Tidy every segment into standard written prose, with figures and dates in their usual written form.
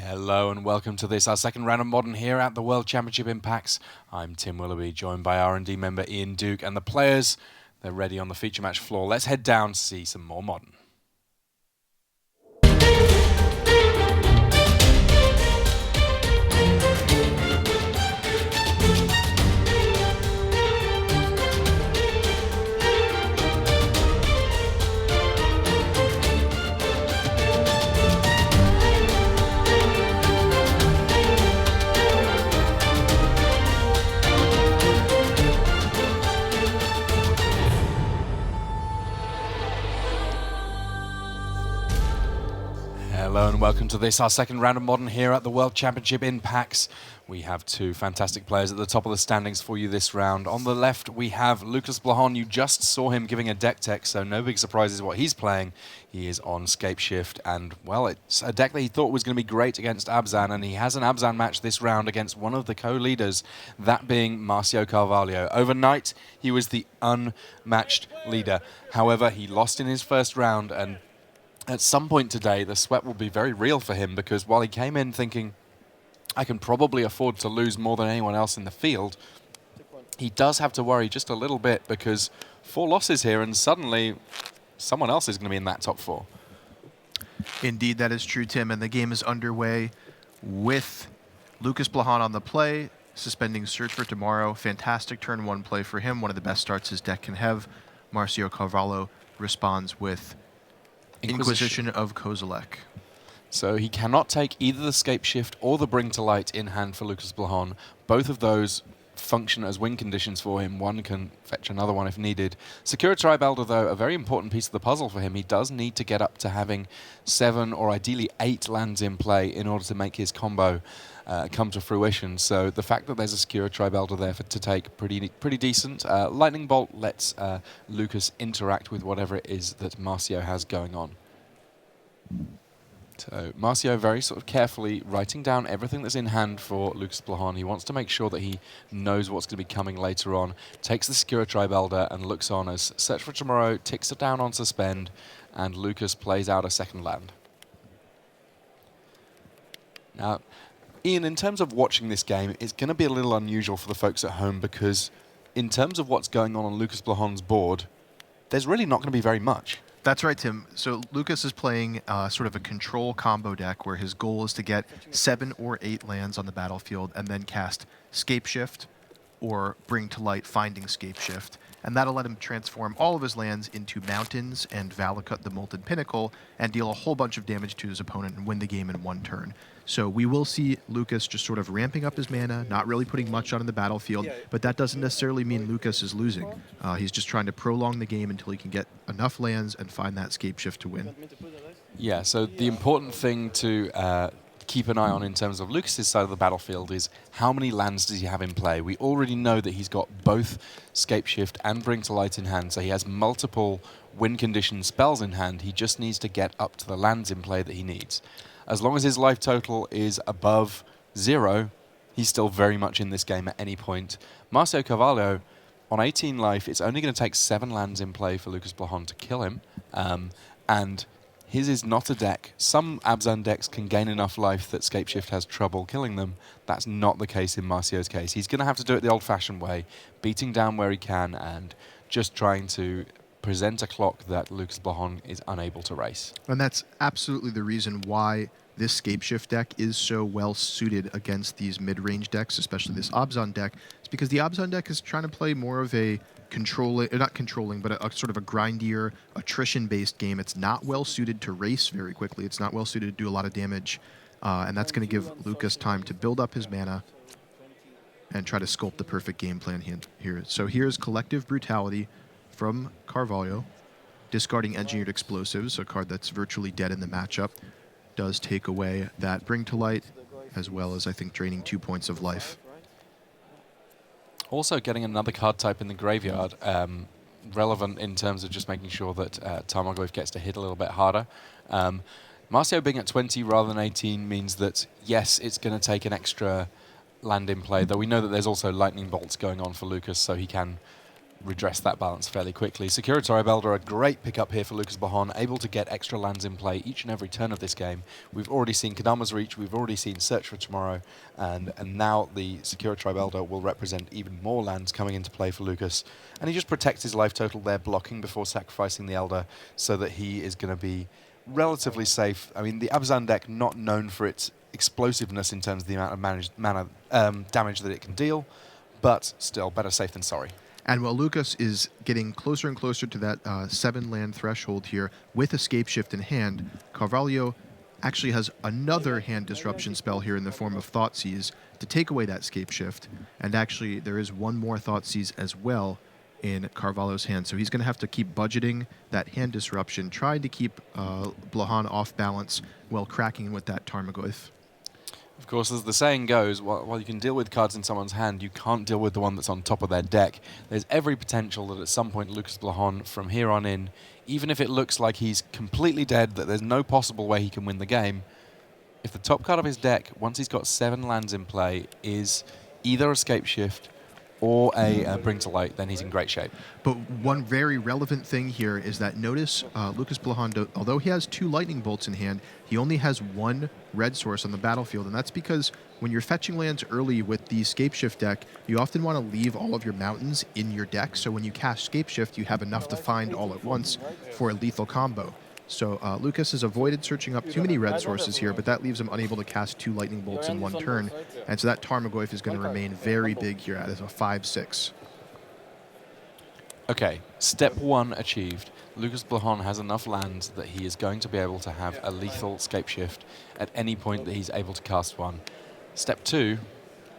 Hello and welcome to this, our second round of Modern here at the World Championship Impacts. I'm Tim Willoughby, joined by R&D member Ian Duke, and the players, they're ready on the feature match floor. Let's head down to see some more Modern. Hello and welcome to this, our second round of Modern here at the World Championship Impacts. We have two fantastic players at the top of the standings for you this round. On the left, we have Lukas Blohon. You just saw him giving a deck tech, so no big surprises what he's playing. He is on Scape Shift, and, well, it's a deck that he thought was going to be great against Abzan, and he has an Abzan match this round against one of the co-leaders, that being Márcio Carvalho. Overnight, he was the unmatched leader. However, he lost in his first round, and at some point today, the sweat will be very real for him, because while he came in thinking, I can probably afford to lose more than anyone else in the field, he does have to worry just a little bit, because 4 losses here and suddenly someone else is going to be in that top 4. Indeed, that is true, Tim, and the game is underway with Lukas Blohon on the play, suspending Search for Tomorrow. Fantastic turn 1 play for him, one of the best starts his deck can have. Márcio Carvalho responds with Inquisition of Kozilek. So he cannot take either the Scape Shift or the Bring to Light in hand for Lukas Blohon. Both of those function as win conditions for him. One can fetch another one if needed. Secure Tribe Elder, though, a very important piece of the puzzle for him. He does need to get up to having 7 or ideally 8 lands in play in order to make his combo come to fruition. So the fact that there's a Secure Tribe Elder there to take, pretty decent. Lightning Bolt lets Lukas interact with whatever it is that Márcio has going on. So Márcio very sort of carefully writing down everything that's in hand for Lukas Blohon. He wants to make sure that he knows what's going to be coming later on. Takes the Secure Tribe Elder and looks on as Search for Tomorrow ticks it down on Suspend, and Lukas plays out a second land. Now, Ian, in terms of watching this game, it's going to be a little unusual for the folks at home, because in terms of what's going on Lukas Blohon's board, there's really not going to be very much. That's right, Tim. So Lukas is playing sort of a control combo deck where his goal is to get 7 or 8 lands on the battlefield and then cast Scape Shift or Bring to Light Finding Scape Shift. And that'll let him transform all of his lands into Mountains and Valakut the Molten Pinnacle and deal a whole bunch of damage to his opponent and win the game in 1 turn. So we will see Lukas just sort of ramping up his mana, not really putting much on the battlefield, but that doesn't necessarily mean Lukas is losing. He's just trying to prolong the game until he can get enough lands and find that Scape Shift to win. Yeah, so the important thing to keep an eye on in terms of Lukas's side of the battlefield is how many lands does he have in play. We already know that he's got both Scape Shift and Bring to Light in hand, so he has multiple win condition spells in hand. He just needs to get up to the lands in play that he needs. As long as his life total is above 0, he's still very much in this game at any point. Márcio Carvalho, on 18 life, it's only going to take 7 lands in play for Lukas Blohon to kill him, and his is not a deck. Some Abzan decks can gain enough life that Scape Shift has trouble killing them. That's not the case in Márcio's case. He's going to have to do it the old-fashioned way, beating down where he can and just trying to present a clock that Lukas Blohon is unable to race. And that's absolutely the reason why this Scape Shift deck is so well suited against these mid-range decks, especially this Abzan deck. It's because the Abzan deck is trying to play more of a not controlling, but a sort of a grindier, attrition-based game. It's not well suited to race very quickly. It's not well suited to do a lot of damage, and that's going to give Lukas time to build up his mana and try to sculpt the perfect game plan here. So here's Collective Brutality from Carvalho, discarding Engineered Explosives, a card that's virtually dead in the matchup. Does take away that Bring to Light, as well as, I think, draining 2 points of life. Also getting another card type in the graveyard, relevant in terms of just making sure that Tarmogoyf gets to hit a little bit harder. Márcio being at 20 rather than 18 means that, yes, it's going to take an extra land in play, though we know that there's also lightning bolts going on for Lukas, so he can redress that balance fairly quickly. Securitar Belder, a great pickup here for Lukas Blohon, able to get extra lands in play each and every turn of this game. We've already seen Kadama's Reach, we've already seen Search for Tomorrow, and now the Securitar Belder will represent even more lands coming into play for Lukas. And he just protects his life total there, blocking before sacrificing the Elder, so that he is going to be relatively safe. I mean, the Abzan deck, not known for its explosiveness in terms of the amount of damage that it can deal, but still better safe than sorry. And while Lukas is getting closer and closer to that 7-land threshold here with Escape Shift in hand, Carvalho actually has another hand disruption spell here in the form of Thoughtseize to take away that Escape Shift. And actually, there is one more Thoughtseize as well in Carvalho's hand. So he's going to have to keep budgeting that hand disruption, trying to keep Blohon off balance while cracking with that Tarmogoyf. Of course, as the saying goes, while you can deal with cards in someone's hand, you can't deal with the one that's on top of their deck. There's every potential that at some point Lukas Blohon, from here on in, even if it looks like he's completely dead, that there's no possible way he can win the game, if the top card of his deck, once he's got 7 lands in play, is either Escape Shift or a Bring to Light, then he's in great shape. But one very relevant thing here is that notice Lukas Blohon, although he has 2 lightning bolts in hand, he only has 1 red source on the battlefield, and that's because when you're fetching lands early with the Scape Shift deck, you often want to leave all of your mountains in your deck, so when you cast Scape Shift, you have enough to find all at once for a lethal combo. So Lukas has avoided searching up too many red sources here, but that leaves him unable to cast 2 lightning bolts in 1 turn. And so that Tarmogoyf is going to remain very big here as a 5/6. Okay, step 1 achieved. Lukas Blohon has enough lands that he is going to be able to have a lethal Scape Shift at any point that he's able to cast one. Step 2,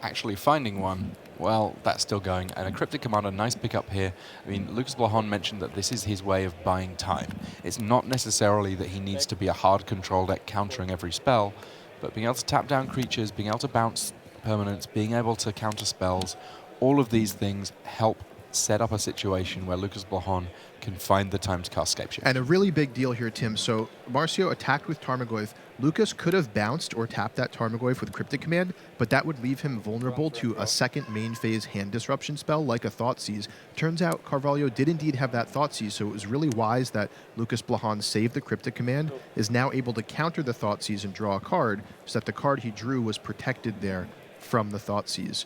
actually finding one. Well, that's still going. And a Cryptic Commander, nice pickup here. I mean, Lukas Blohon mentioned that this is his way of buying time. It's not necessarily that he needs to be a hard control deck countering every spell, but being able to tap down creatures, being able to bounce permanents, being able to counter spells, all of these things help set up a situation where Lukas Blohon can find the time to cast Scape Shift. And a really big deal here, Tim. So Márcio attacked with Tarmogoyf. Lukas could have bounced or tapped that Tarmogoyf with Cryptic Command, but that would leave him vulnerable to a second main phase hand disruption spell like a Thoughtseize. Turns out Carvalho did indeed have that Thoughtseize, so it was really wise that Lukas Blohon saved the Cryptic Command, is now able to counter the Thoughtseize and draw a card, so that the card he drew was protected there from the Thoughtseize.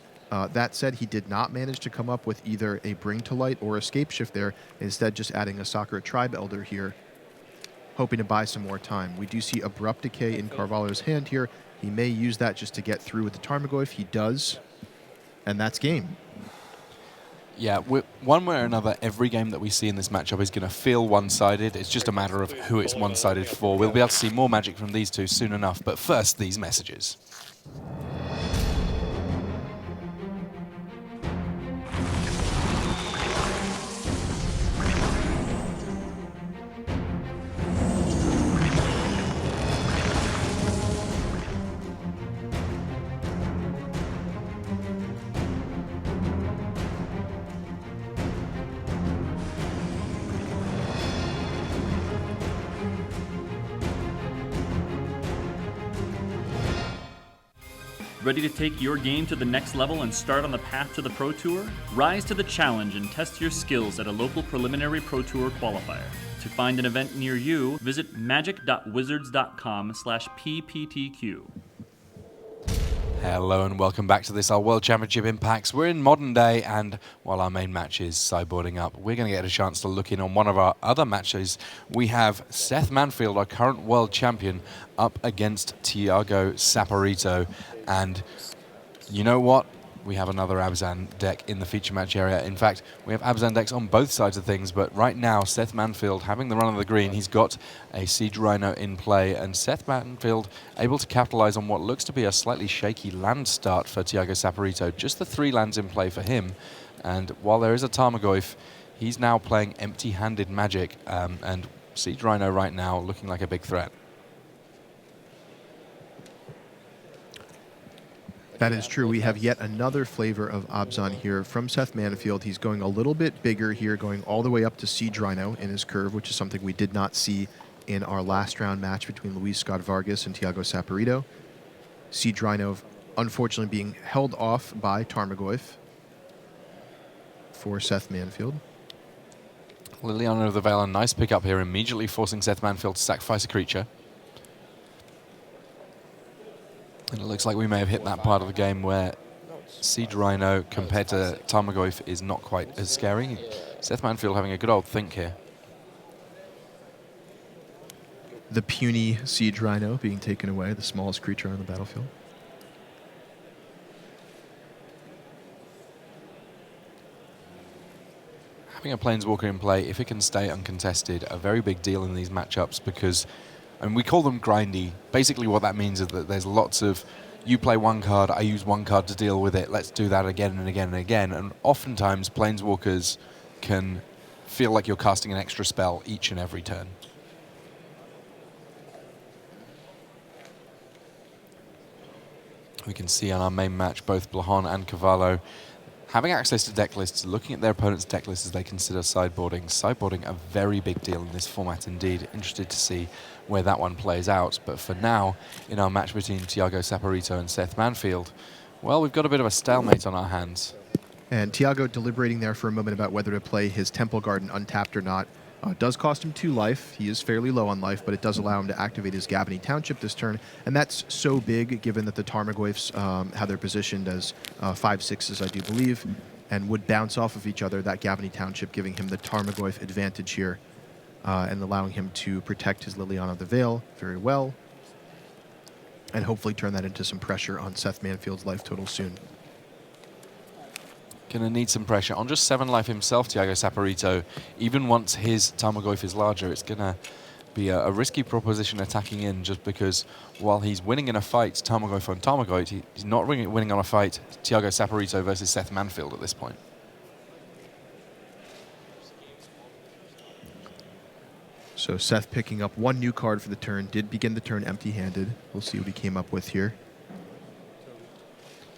That said, he did not manage to come up with either a Bring to Light or Escape Shift there, instead just adding a Sakura Tribe Elder here, hoping to buy some more time. We do see Abrupt Decay in Carvalho's hand here. He may use that just to get through with the Tarmogoyf. He does, and that's game. Yeah, one way or another, every game that we see in this matchup is going to feel one-sided. It's just a matter of who it's one-sided for. We'll be able to see more magic from these two soon enough, but first, these messages. Ready to take your game to the next level and start on the path to the Pro Tour? Rise to the challenge and test your skills at a local preliminary Pro Tour qualifier. To find an event near you, visit magic.wizards.com/pptq. Hello and welcome back to this, our World Championship Impacts. We're in modern day, and while our main match is sideboarding up, we're going to get a chance to look in on one of our other matches. We have Seth Manfield, our current world champion, up against Thiago Saporito. And you know what? We have another Abzan deck in the feature match area. In fact, we have Abzan decks on both sides of things, but right now, Seth Manfield having the run of the green, he's got a Siege Rhino in play, and Seth Manfield able to capitalize on what looks to be a slightly shaky land start for Thiago Saporito. Just the 3 lands in play for him, and while there is a Tarmogoyf, he's now playing empty-handed Magic, and Siege Rhino right now looking like a big threat. That is true. We have yet another flavor of Abzan here from Seth Manfield. He's going a little bit bigger here, going all the way up to Siege Rhino in his curve, which is something we did not see in our last round match between Luis Scott Vargas and Thiago Saporito. Siege Rhino, unfortunately, being held off by Tarmogoyf for Seth Manfield. Liliana of the Vale, a nice pickup here, immediately forcing Seth Manfield to sacrifice a creature. And it looks like we may have hit that part of the game where Siege Rhino compared to Tarmogoyf is not quite as scary. Seth Manfield having a good old think here. The puny Siege Rhino being taken away, the smallest creature on the battlefield. Having a Planeswalker in play, if it can stay uncontested, a very big deal in these matchups because, and we call them grindy. Basically what that means is that there's lots of, you play one card, I use one card to deal with it, let's do that again and again and again. And oftentimes Planeswalkers can feel like you're casting an extra spell each and every turn. We can see on our main match both Blohon and Carvalho having access to deck lists, looking at their opponent's deck lists as they consider sideboarding. Sideboarding a very big deal in this format indeed. Interested to see where that one plays out. But for now, in our match between Thiago Saporito and Seth Manfield, well, we've got a bit of a stalemate on our hands. And Thiago deliberating there for a moment about whether to play his Temple Garden untapped or not. Does cost him 2 life. He is fairly low on life, but it does allow him to activate his Gavany Township this turn. And that's so big, given that the Tarmogoyfs, how they're positioned as 5/6s, I do believe, and would bounce off of each other, that Gavany Township giving him the Tarmogoyf advantage here, and allowing him to protect his Liliana of the Vale very well, and hopefully turn that into some pressure on Seth Manfield's life total soon. Going to need some pressure. On just 7 life himself, Thiago Saporito, even once his Tarmogoyf is larger, it's going to be a risky proposition attacking in, just because while he's winning in a fight, Tarmogoyf on Tarmogoyf, he's not winning on a fight, Thiago Saporito versus Seth Manfield at this point. So Seth picking up 1 new card for the turn, did begin the turn empty-handed. We'll see what he came up with here.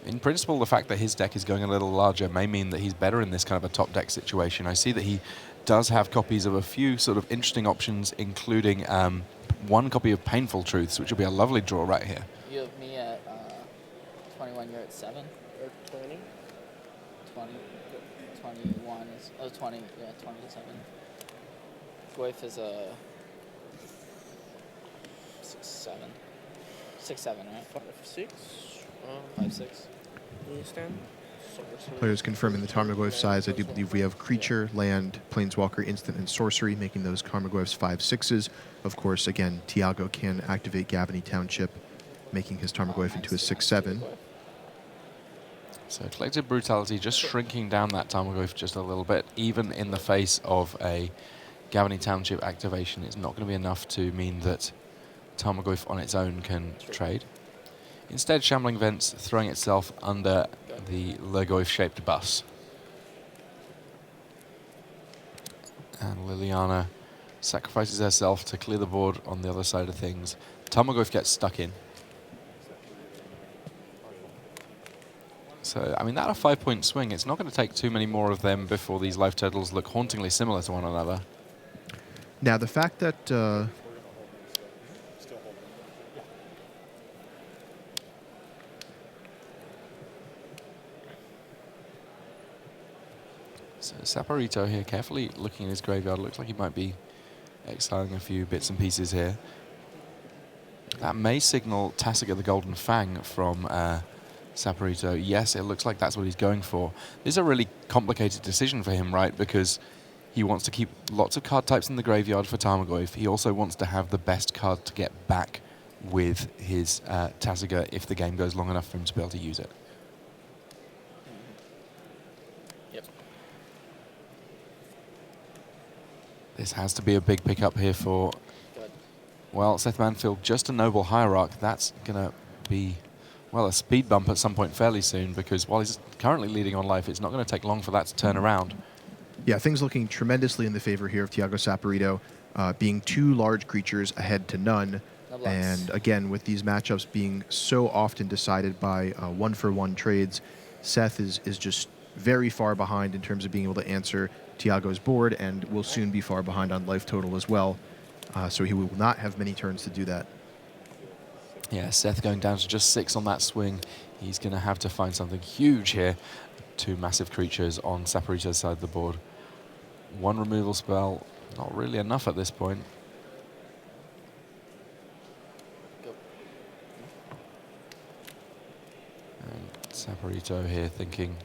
In principle, the fact that his deck is going a little larger may mean that he's better in this kind of a top deck situation. I see that he does have copies of a few sort of interesting options, including 1 copy of Painful Truths, which will be a lovely draw right here. You have me at 21, you're at 7? Or 20. 21 is, 20, yeah, 20 to 7. Goyf is a 6-7. 6-7, right? 5/6. 5-6. Stand. Players confirming the Tarmogoyf size. I do believe we have creature, land, planeswalker, instant, and sorcery, making those Tarmogoyfs 5/6s. Of course, again, Thiago can activate Gavany Township, making his Tarmogoyf into a 6/7. So Collective Brutality just shrinking down that Tarmogoyf just a little bit, even in the face of a Gavany Township activation. It's not going to be enough to mean that Tarmogoyf on its own can trade. Instead, Shambling Vents throwing itself under the Lurgoyf-shaped bus. And Liliana sacrifices herself to clear the board on the other side of things. Tarmogoyf gets stuck in. So, I mean, that a 5-point swing. It's not going to take too many more of them before these life totals look hauntingly similar to one another. Now, the fact that So Saporito here, carefully looking in his graveyard. Looks like he might be exiling a few bits and pieces here. That may signal Tasiga the Golden Fang from Saporito. Yes, it looks like that's what he's going for. This is a really complicated decision for him, right? Because he wants to keep lots of card types in the graveyard for Tarmogoyf. He also wants to have the best card to get back with his Tasiga if the game goes long enough for him to be able to use it. This has to be a big pickup here for, well, Seth Manfield, just a Noble Hierarch. That's going to be, well, a speed bump at some point fairly soon, because while he's currently leading on life, it's not going to take long for that to turn around. Yeah, things looking tremendously in the favor here of Thiago Saporito, being 2 large creatures ahead to none. And again, with these matchups being so often decided by 1-for-1 trades, Seth is just very far behind in terms of being able to answer Thiago's board, and will soon be far behind on life total as well. So he will not have many turns to do that. Yeah, Seth going down to just 6 on that swing. He's going to have to find something huge here. two massive creatures on Saporito's side of the board. One removal spell, not really enough at this point. Go. And Saporito here thinking,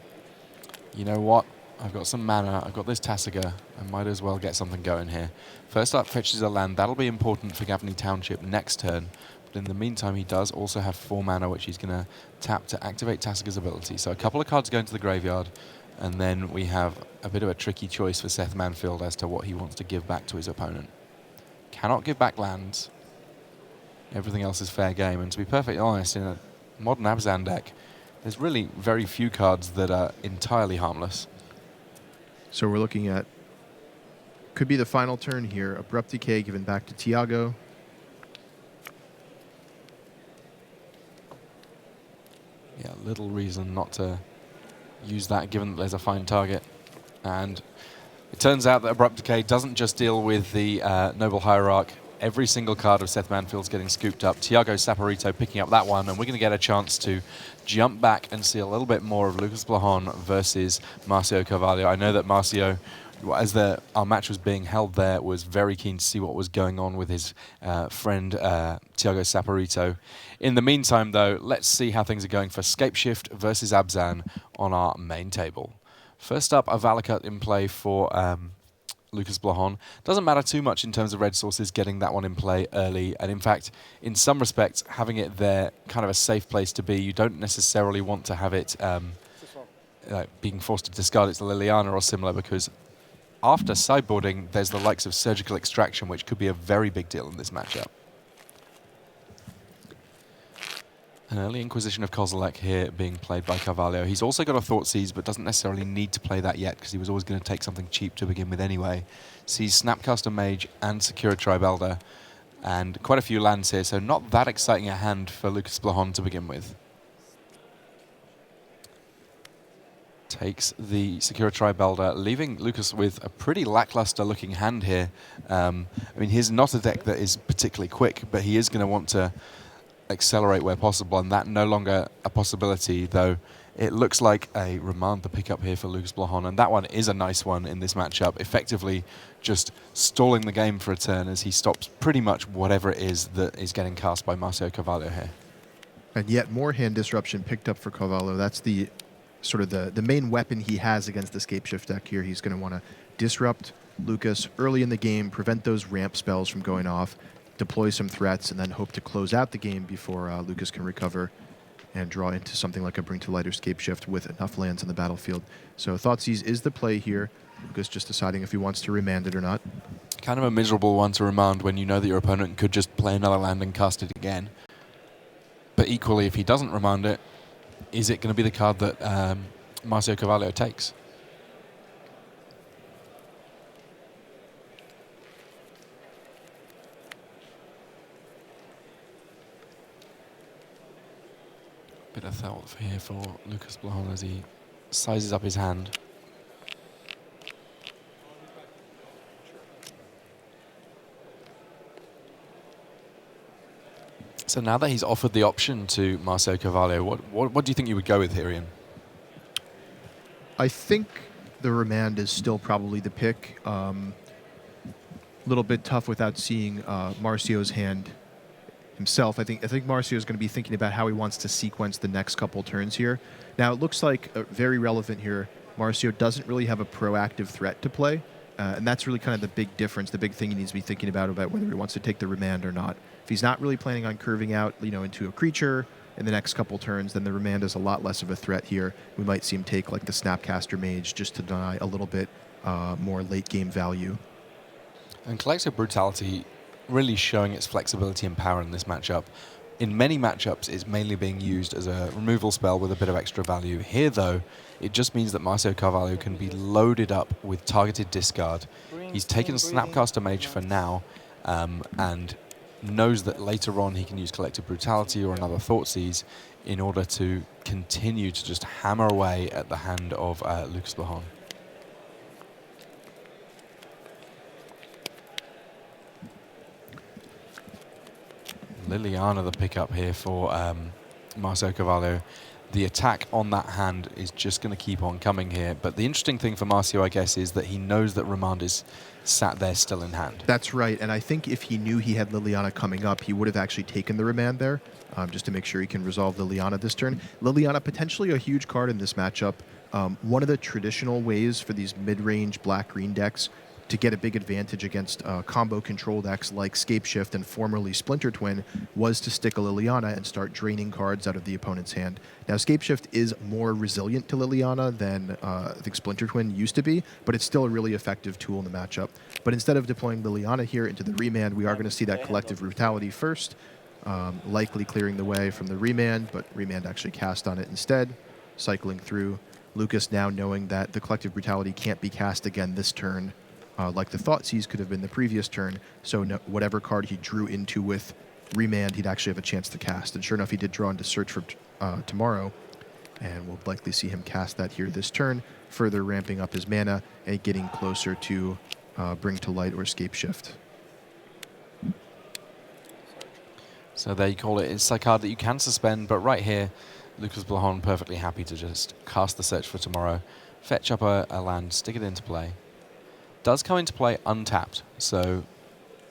you know what? I've got some mana, I've got this Tasiga, I might as well get something going here. First up fetches a land, that'll be important for Gavney Township next turn, but in the meantime he does also have 4 mana which he's going to tap to activate Tasiga's ability. So a couple of cards going to the graveyard, and then we have a bit of a tricky choice for Seth Manfield as to what he wants to give back to his opponent. Cannot give back lands, everything else is fair game, and to be perfectly honest, in a modern Abzan deck, there's really very few cards that are entirely harmless. So we're looking at, could be the final turn here. Abrupt Decay given back to Tiago. Yeah, little reason not to use that given that there's a fine target. And it turns out that Abrupt Decay doesn't just deal with the Noble Hierarch. Every single card of Seth Manfield's getting scooped up. Tiago Saporito picking up that one, and we're going to get a chance to jump back and see a little bit more of Lukas Blohon versus Márcio Carvalho. I know that Márcio, as our match was being held there, was very keen to see what was going on with his friend Tiago Saporito. In the meantime, though, let's see how things are going for Scapeshift versus Abzan on our main table. First up, a Valakut in play for Lukas Blohon. Doesn't matter too much in terms of red sources getting that one in play early, and in fact, in some respects, having it there, kind of a safe place to be. You don't necessarily want to have it being forced to discard it to Liliana or similar, because after sideboarding, there's the likes of Surgical Extraction, which could be a very big deal in this matchup. An early Inquisition of Kozilek here being played by Carvalho. He's also got a Thoughtseize, but doesn't necessarily need to play that yet because he was always going to take something cheap to begin with anyway. Sees Snapcaster Mage and Secure Tribe Elder, and quite a few lands here, so not that exciting a hand for Lukas Blohon to begin with. Takes the Secure Tribe Elder, leaving Lukas with a pretty lackluster looking hand here. I mean, he's not a deck that is particularly quick, but he is going to want to accelerate where possible, and that no longer a possibility, though it looks like a remand the pickup here for Lukas Blohon, and that one is a nice one in this matchup, effectively just stalling the game for a turn as he stops pretty much whatever it is that is getting cast by Márcio Carvalho here. And yet more hand disruption picked up for Carvalho. That's the sort of the main weapon he has against the Scapeshift deck here. He's going to want to disrupt Lukas early in the game, prevent those ramp spells from going off, deploy some threats, and then hope to close out the game before Lukas can recover and draw into something like a Bring to Light or Scapeshift with enough lands on the battlefield. So Thoughtseize is the play here. Lukas just deciding if he wants to remand it or not. Kind of a miserable one to remand when you know that your opponent could just play another land and cast it again. But equally, if he doesn't remand it, is it going to be the card that Márcio Carvalho takes? Bit of thought here for Lukas Blohon as he sizes up his hand. So now that he's offered the option to Márcio Carvalho, what do you think you would go with here, Ian? I think the remand is still probably the pick. A little bit tough without seeing Márcio's hand himself. I think Márcio is going to be thinking about how he wants to sequence the next couple turns here. Now, it looks like very relevant here. Márcio doesn't really have a proactive threat to play, and that's really kind of the big difference, the big thing he needs to be thinking about whether he wants to take the remand or not. If he's not really planning on curving out, into a creature in the next couple turns, then the remand is a lot less of a threat here. We might see him take like the Snapcaster Mage just to deny a little bit more late game value. And Collective Brutality really showing its flexibility and power in this matchup. In many matchups, it's mainly being used as a removal spell with a bit of extra value. Here, though, it just means that Márcio Carvalho can be loaded up with targeted discard. He's taken Snapcaster Mage for now, and knows that later on he can use Collective Brutality or another Thoughtseize in order to continue to just hammer away at the hand of Lukas Blohon. Liliana the pickup here for Márcio Carvalho. the attack on that hand is just going to keep on coming here. But the interesting thing for Márcio, I guess, is that he knows that Remand is sat there still in hand. That's right, and I think if he knew he had Liliana coming up, he would have actually taken the Remand there, just to make sure he can resolve Liliana this turn. Liliana, potentially a huge card in this matchup. One of the traditional ways for these mid-range black-green decks to get a big advantage against combo control decks like Scapeshift and formerly Splinter Twin was to stick a Liliana and start draining cards out of the opponent's hand. Now, Scapeshift is more resilient to Liliana than I think Splinter Twin used to be, but it's still a really effective tool in the matchup. But instead of deploying Liliana here into the Remand, we are going to see that Collective Brutality first, likely clearing the way from the Remand, but Remand actually cast on it instead, cycling through. Lukas now knowing that the Collective Brutality can't be cast again this turn, like the Thoughtseize could have been the previous turn, so whatever card he drew into with Remand, he'd actually have a chance to cast. And sure enough, he did draw into Search for Tomorrow, and we'll likely see him cast that here this turn, further ramping up his mana and getting closer to Bring to Light or Scapeshift. So there you call it. It's a card that you can suspend, but right here, Lukas Blohon perfectly happy to just cast the Search for Tomorrow, fetch up a land, stick it into play. Does come into play untapped, so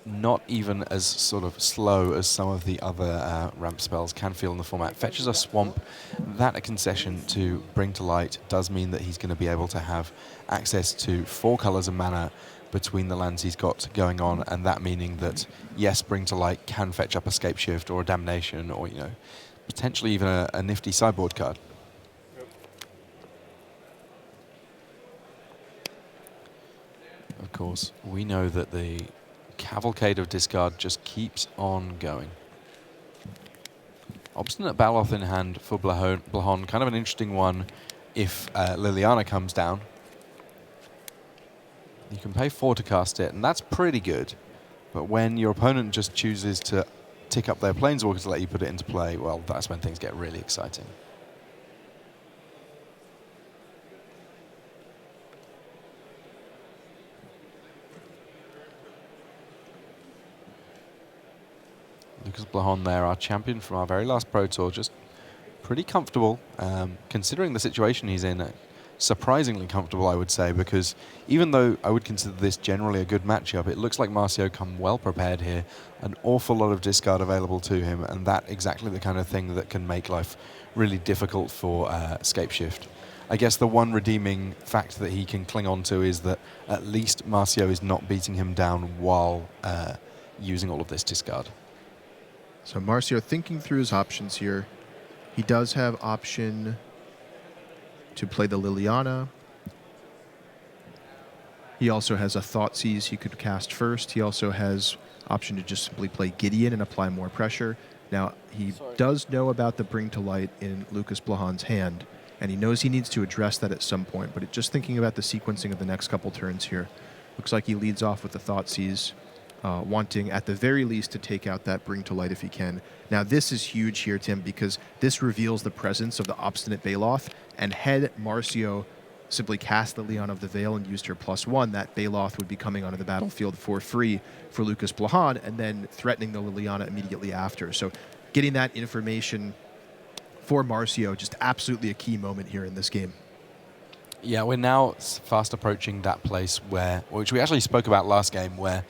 not even as sort of slow as some of the other ramp spells can feel in the format. Fetches a Swamp. That a concession to Bring to Light does mean that he's going to be able to have access to 4 colors of mana between the lands he's got going on, and that meaning that, yes, Bring to Light can fetch up a Scapeshift or a Damnation or, you know, potentially even a nifty sideboard card. Of course, we know that the cavalcade of discard just keeps on going. Obstinate Baloth in hand for Blohon, kind of an interesting one if Liliana comes down. You can pay 4 to cast it, and that's pretty good. But when your opponent just chooses to tick up their Planeswalker to let you put it into play, well, that's when things get really exciting. Lukas Blohon there, our champion from our very last Pro Tour, just pretty comfortable, considering the situation he's in. Surprisingly comfortable, I would say, because even though I would consider this generally a good matchup, it looks like Márcio come well prepared here. An awful lot of discard available to him, and that exactly the kind of thing that can make life really difficult for Scapeshift. I guess the one redeeming fact that he can cling on to is that at least Márcio is not beating him down while using all of this discard. So Márcio thinking through his options here. He does have option to play the Liliana. He also has a Thoughtseize he could cast first. He also has option to just simply play Gideon and apply more pressure. Now, he does know about the Bring to Light in Lukas Blohon's hand, and he knows he needs to address that at some point, but just thinking about the sequencing of the next couple turns here, looks like he leads off with the Thoughtseize, wanting at the very least to take out that Bring to Light if he can. Now this is huge here, Tim, because this reveals the presence of the Obstinate Baloth, and had Márcio simply cast the Leon of the Veil and used her +1, that Baloth would be coming onto the battlefield for free for Lukas Blohon and then threatening the Liliana immediately after. So getting that information for Márcio, just absolutely a key moment here in this game. Yeah, we're now fast approaching that place which we actually spoke about last game, where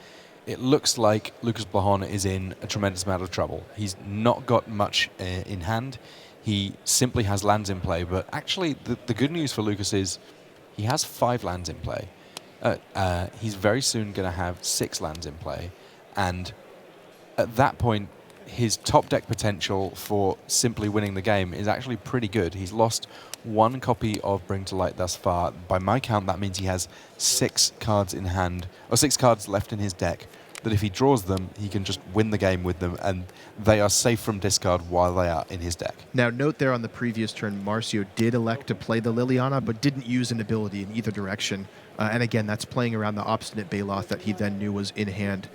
it looks like Lukas Blohon is in a tremendous amount of trouble. He's not got much in hand. He simply has lands in play, but actually the good news for Lukas is he has 5 lands in play. He's very soon going to have 6 lands in play, and at that point, his top deck potential for simply winning the game is actually pretty good. He's lost 1 copy of Bring to Light thus far. By my count, that means he has 6 cards in hand, or 6 cards left in his deck, that if he draws them, he can just win the game with them, and they are safe from discard while they are in his deck. Now, note there on the previous turn, Márcio did elect to play the Liliana, but didn't use an ability in either direction. And again, that's playing around the Obstinate Baloth that he then knew was in hand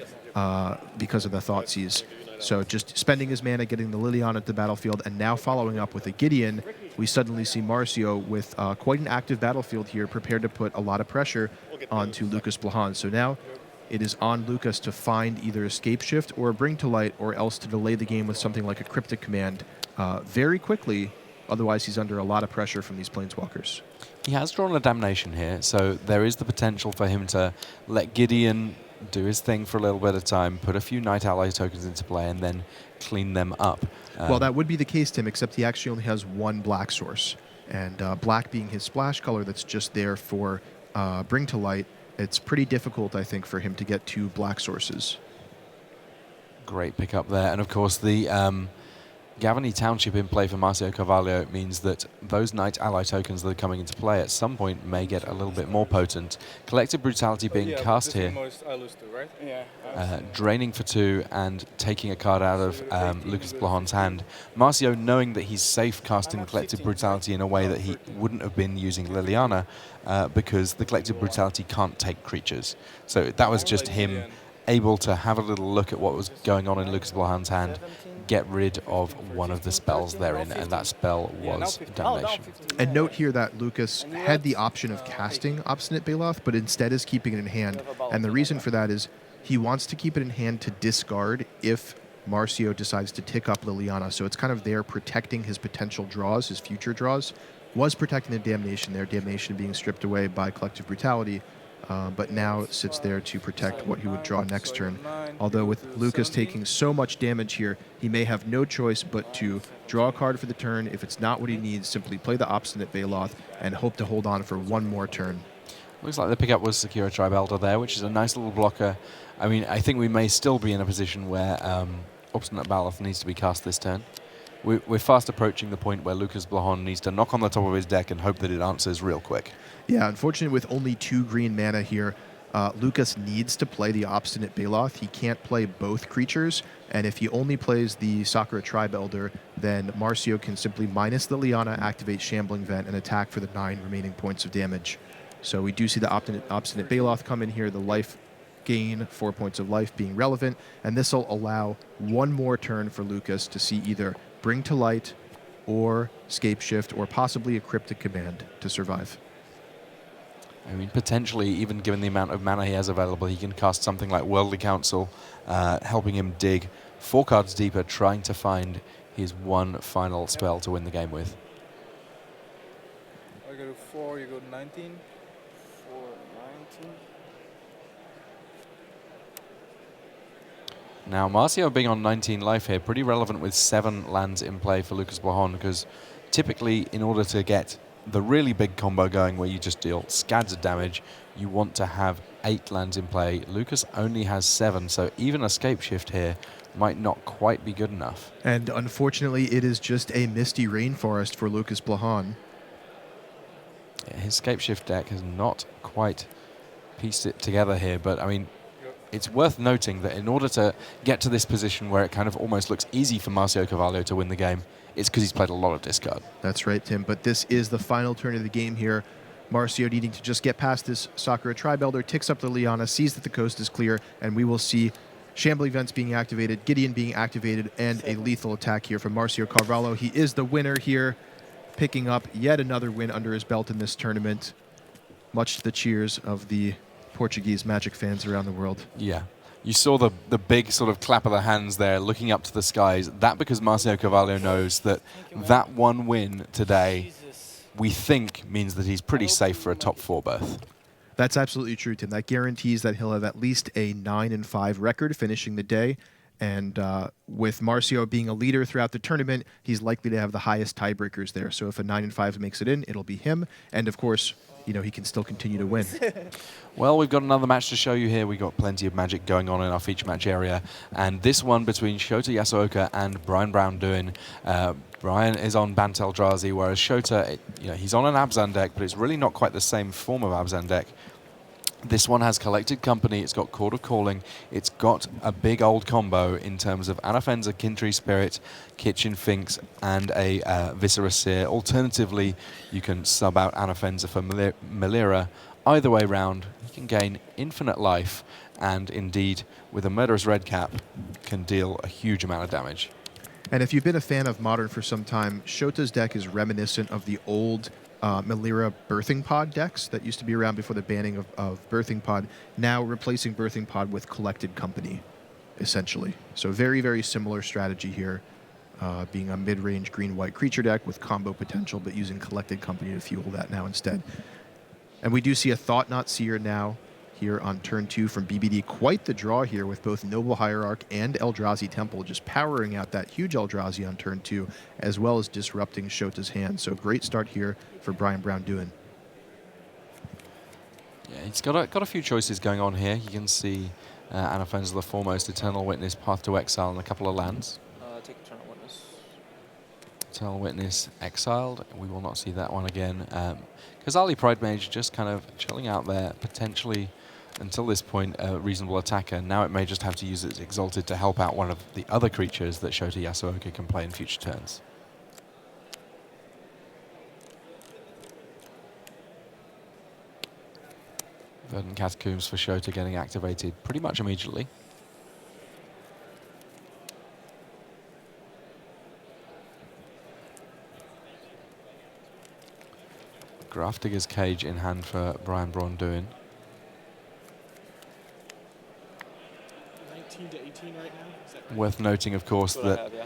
because of the Thoughtseize. So just spending his mana, getting the Liliana at the battlefield, and now following up with a Gideon, we suddenly see Márcio with quite an active battlefield here, prepared to put a lot of pressure onto Lukas Blohon. So now it is on Lukas to find either a Scapeshift or a Bring to Light, or else to delay the game with something like a Cryptic Command very quickly Otherwise, he's under a lot of pressure from these Planeswalkers. He has drawn a Damnation here, so there is the potential for him to let Gideon do his thing for a little bit of time, put a few Night Ally tokens into play, and then clean them up. Well, that would be the case, Tim, except he actually only has one black source. And black being his splash color that's just there for Bring to Light, it's pretty difficult, I think, for him to get 2 black sources. Great pickup there. And of course, the Gavany Township in play for Márcio Carvalho means that those Night Ally tokens that are coming into play at some point may get a little bit more potent. Collective Brutality being cast here, draining for 2 and taking a card out of Lukas Blohon's hand. Márcio, knowing that he's safe casting the Collective Brutality in a way that he wouldn't have been using Liliana, because the Collective Brutality can't take creatures. So that was just him able to have a little look at what was going on in Lukas Blohon's hand, get rid of one of the spells therein, and that spell was Damnation. And note here that Lukas had the option of casting Obstinate Baloth, but instead is keeping it in hand. And the reason for that is he wants to keep it in hand to discard if Márcio decides to tick up Liliana. So it's kind of there protecting his potential draws, his future draws. Was protecting the Damnation there, Damnation being stripped away by Collective Brutality. But now sits there to protect what he would draw next turn. Although with Lukas taking so much damage here, he may have no choice but to draw a card for the turn. If it's not what he needs, simply play the Obstinate Baloth and hope to hold on for one more turn. Looks like the pickup was Secura Tribe Elder there, which is a nice little blocker. I mean, I think we may still be in a position where Obstinate Baloth needs to be cast this turn. We're fast approaching the point where Lukas Blohon needs to knock on the top of his deck and hope that it answers real quick. Yeah, unfortunately, with only 2 green mana here, Lukas needs to play the Obstinate Baloth. He can't play both creatures, and if he only plays the Sakura Tribe Elder, then Márcio can simply minus the Liana, activate Shambling Vent, and attack for the 9 remaining points of damage. So we do see the Obstinate Baloth come in here, the life gain, 4 points of life being relevant, and this will allow one more turn for Lukas to see either Bring to Light or Scapeshift, or possibly a Cryptic Command to survive. I mean, potentially, even given the amount of mana he has available, he can cast something like Worldly Council, helping him dig 4 cards deeper, trying to find his one final spell to win the game with. I go to 4, you go to 19. 4, 19. Now, Márcio being on 19 life here, pretty relevant with 7 lands in play for Lukas Blohon, because typically, in order to get the really big combo going where you just deal scads of damage, you want to have 8 lands in play. Lukas only has 7, so even a Scapeshift here might not quite be good enough. And unfortunately, it is just a Misty Rainforest for Lukas Blohon. Yeah, his Scapeshift deck has not quite pieced it together here, but I mean, it's worth noting that in order to get to this position where it kind of almost looks easy for Márcio Carvalho to win the game, it's because he's played a lot of discard. That's right, Tim. But this is the final turn of the game here. Márcio needing to just get past this Sakura Tribe Elder, ticks up the Liana, sees that the coast is clear, and we will see Shambling Vents being activated, Gideon being activated, and a lethal attack here from Márcio Carvalho. He is the winner here, picking up yet another win under his belt in this tournament, much to the cheers of the Portuguese Magic fans around the world. Yeah. You saw the big sort of clap of the hands there, looking up to the skies. That because Márcio Carvalho knows that that one win today, we think, means that he's pretty safe for a top 4 berth. That's absolutely true, Tim. That guarantees that he'll have at least a 9-5 record finishing the day. And with Márcio being a leader throughout the tournament, he's likely to have the highest tiebreakers there. So if a 9-5 makes it in, it'll be him. And of course, you know, he can still continue to win. Well, we've got another match to show you here. We've got plenty of Magic going on in our feature match area. And this one between Shota Yasuoka and Brian Brown-Duin. Brian is on Bant Eldrazi, whereas Shota, he's on an Abzan deck, but it's really not quite the same form of Abzan deck. This one has Collected Company, it's got Court of Calling, it's got a big old combo in terms of Anafenza, Kintree Spirit, Kitchen Finks, and a Viscera Seer. Alternatively, you can sub out Anafenza for Melira. Either way round, you can gain infinite life, and indeed, with a Murderous Red Cap, can deal a huge amount of damage. And if you've been a fan of Modern for some time, Shota's deck is reminiscent of the old Melira Birthing Pod decks that used to be around before the banning of Birthing Pod, now replacing Birthing Pod with Collected Company, essentially. So very, very similar strategy here. being a mid-range green-white creature deck with combo potential, but using Collected Company to fuel that now instead. And we do see a Thought Knot Seer now here on turn 2 from BBD. Quite the draw here with both Noble Hierarch and Eldrazi Temple just powering out that huge Eldrazi on turn 2, as well as disrupting Shota's hand. So great start here for Brian Brown-Duin. Yeah, he's got a few choices going on here. You can see Anafen's the Foremost, Eternal Witness, Path to Exile, and a couple of lands. Take Eternal Witness. Eternal Witness exiled. We will not see that one again. Kazali Pride Mage just kind of chilling out there, potentially, until this point, a reasonable attacker. Now it may just have to use its Exalted to help out one of the other creatures that Shota Yasuoka can play in future turns. Verdant Catacombs for Shota getting activated pretty much immediately. Grafdigger's Cage in hand for Brian Brown-Duin. 19 to 18 right now. Is that right? Worth noting, of course, That's what that I have, yeah.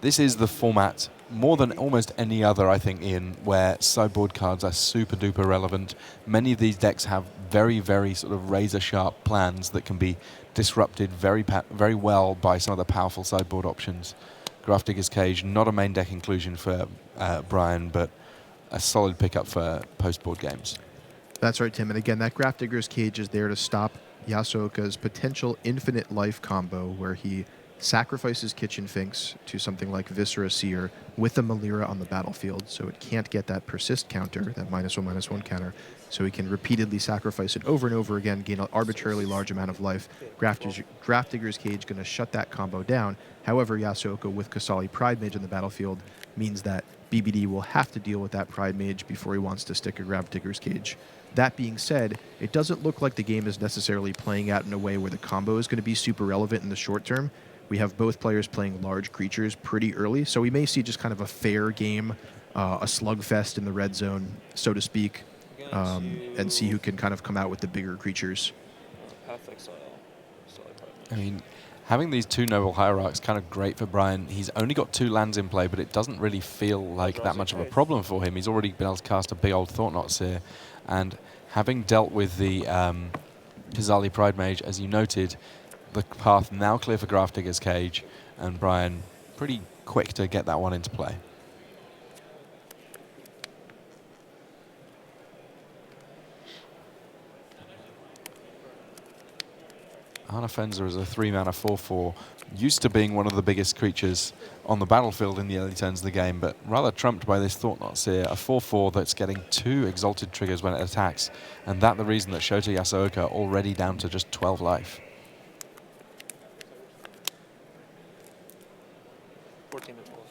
this is the format, more than almost any other, I think, Ian, where sideboard cards are super duper relevant. Many of these decks have very, very sort of razor sharp plans that can be disrupted very well by some of the powerful sideboard options. Grafdigger's Cage, not a main deck inclusion for Brian, but a solid pickup for post-board games. That's right, Tim. And again, that Grafdigger's Cage is there to stop Yasuoka's potential infinite life combo where he sacrifices Kitchen Finks to something like Viscera Seer with the Melira on the battlefield, so it can't get that persist counter, that -1/-1 counter, so he can repeatedly sacrifice it over and over again, gain an arbitrarily large amount of life. Grafdigger's Cage going to shut that combo down. However, Yasuoka with Kasali Pride Mage on the battlefield means that BBD will have to deal with that Pride Mage before he wants to stick a Grafdigger's Cage. That being said, it doesn't look like the game is necessarily playing out in a way where the combo is going to be super relevant in the short term. We have both players playing large creatures pretty early, so we may see just kind of a fair game, a slugfest in the red zone, so to speak, and see who can kind of come out with the bigger creatures. Path Exile. I mean, having these two Noble Hierarchs kind of great for Brian. He's only got 2 lands in play, but it doesn't really feel like that much of a problem for him. He's already been able to cast a big old Thought Knot Seer, and having dealt with the Kazali Pride Mage, as you noted, the path now clear for Grafdigger's Cage, and Brian pretty quick to get that one into play. Arna Fenza is a 3-mana 4/4, used to being one of the biggest creatures on the battlefield in the early turns of the game, but rather trumped by this Thought Knot Seer, a 4/4 that's getting 2 Exalted triggers when it attacks, and that the reason that Shota Yasuoka already down to just 12 life. 14 to 12.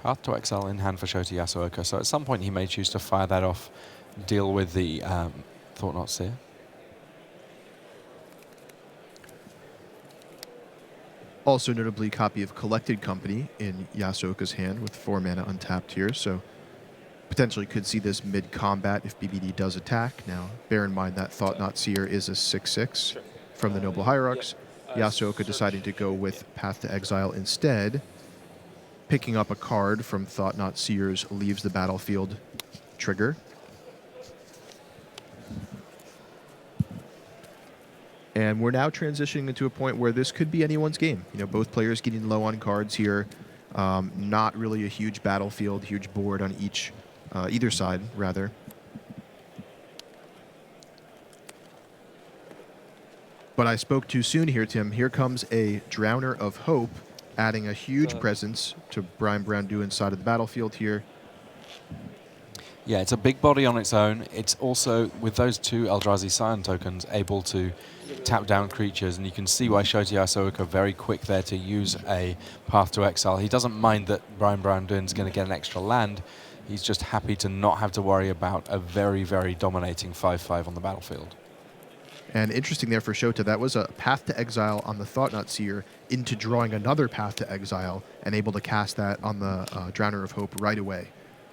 Path to Exile in hand for Shota Yasuoka, so at some point he may choose to fire that off, deal with the Thought Knot Seer. Also notably, copy of Collected Company in Yasuoka's hand with 4 mana untapped here, so potentially could see this mid-combat if BBD does attack. Now, bear in mind that Thought Knot Seer is a 6/6 from the Noble Hierarchs. Yasuoka deciding to go with Path to Exile instead, picking up a card from Thought Knot Seer's Leaves the Battlefield trigger. And we're now transitioning into a point where this could be anyone's game. You know, both players getting low on cards here. Not really a huge battlefield, huge board on either side, rather. But I spoke too soon here, Tim. Here comes a Drowner of Hope, adding a huge presence to Brian Brown-Duin's side of the battlefield here. Yeah, it's a big body on its own. It's also, with those 2 Eldrazi Scion tokens, able to tap down creatures, and you can see why Shota Yasuoka very quick there to use a Path to Exile. He doesn't mind that Brian Brown-Duin's going to get an extra land. He's just happy to not have to worry about a very, very dominating 5/5 on the battlefield. And interesting there for Shota, that was a Path to Exile on the Thought Knot Seer into drawing another Path to Exile and able to cast that on the Drowner of Hope right away.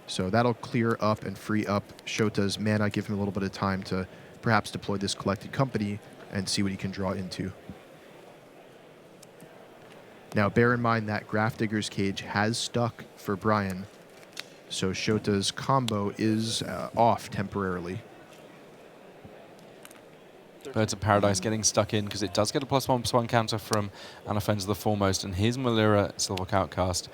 So that'll clear up and free up Shota's mana, give him a little bit of time to perhaps deploy this Collected Company and see what he can draw into. Now, bear in mind that Grafdigger's Cage has stuck for Brian, so Shota's combo is off temporarily. Birds of Paradise getting stuck in because it does get a +1/+1 counter from Anafenza the Foremost, and his Malira Silver Outcast,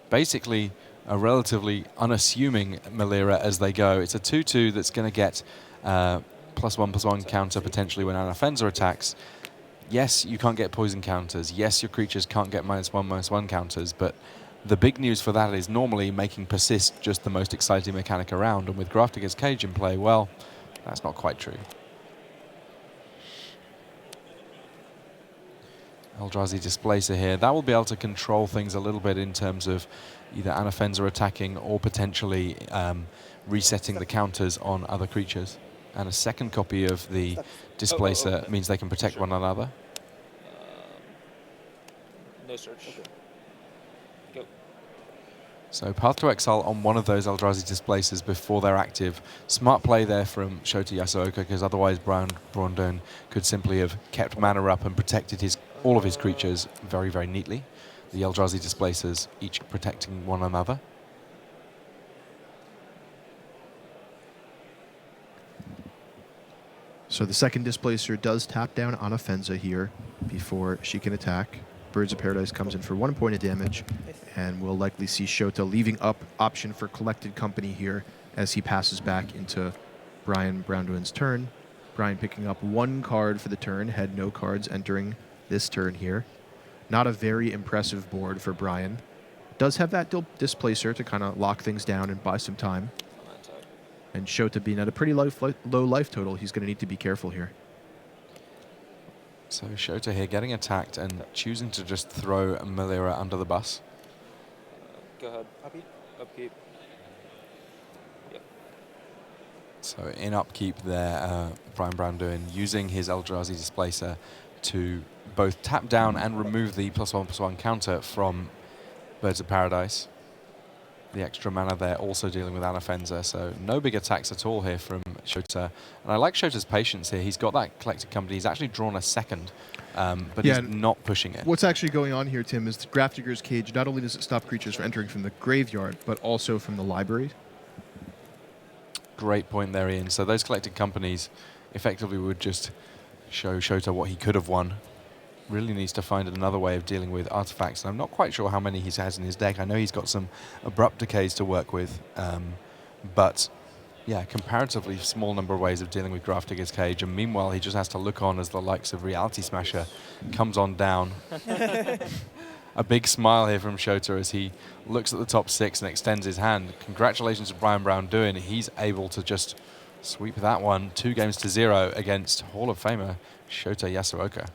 basically a relatively unassuming Malira as they go. It's a 2/2 that's going to get +1/+1 counter potentially when Anafenza attacks. Yes, you can't get poison counters. Yes, your creatures can't get -1/-1 counters, but the big news for that is normally making persist just the most exciting mechanic around, and with Grafdigger's Cage in play, well, that's not quite true. Eldrazi Displacer here. That will be able to control things a little bit in terms of either Anafenza attacking or potentially resetting the counters on other creatures. And a second copy of the Displacer means they can protect one another. No search. Go. So Path to Exile on one of those Eldrazi Displacers before they're active. Smart play there from Shota Yasuoka, because otherwise Brian Brondon could simply have kept mana up and protected all of his creatures very, very neatly. The Eldrazi Displacers each protecting one another. So the second Displacer does tap down Anafenza here before she can attack. Birds of Paradise comes in for 1 point of damage, and we'll likely see Shota leaving up option for Collected Company here as he passes back into Brian Browndoin's turn. Brian picking up 1 card for the turn, had no cards entering this turn here. Not a very impressive board for Brian. Does have that Displacer to kind of lock things down and buy some time. And Shota being at a pretty low life total, he's going to need to be careful here. So Shota here getting attacked and choosing to just throw Malira under the bus. Go ahead. Upkeep. Yep. So in upkeep there, Brian Brandon using his Eldrazi Displacer to both tap down and remove the +1/+1 counter from Birds of Paradise. The extra mana there also dealing with Anafenza, so no big attacks at all here from Shota. And I like Shota's patience here. He's got that Collected Company. He's actually drawn a second, but he's not pushing it. What's actually going on here, Tim, is the Grafdigger's Cage, not only does it stop creatures from entering from the graveyard, but also from the library. Great point there, Ian. So those Collected Companies effectively would just show Shota what he could have won. Really needs to find another way of dealing with artifacts. And I'm not quite sure how many he has in his deck. I know he's got some Abrupt Decays to work with, but yeah, comparatively small number of ways of dealing with Grafdigger's Cage. And meanwhile, he just has to look on as the likes of Reality Smasher comes on down. A big smile here from Shota as he looks at the top 6 and extends his hand. Congratulations to Brian Brown. He's able to just sweep that one 2-0 against Hall of Famer Shota Yasuoka.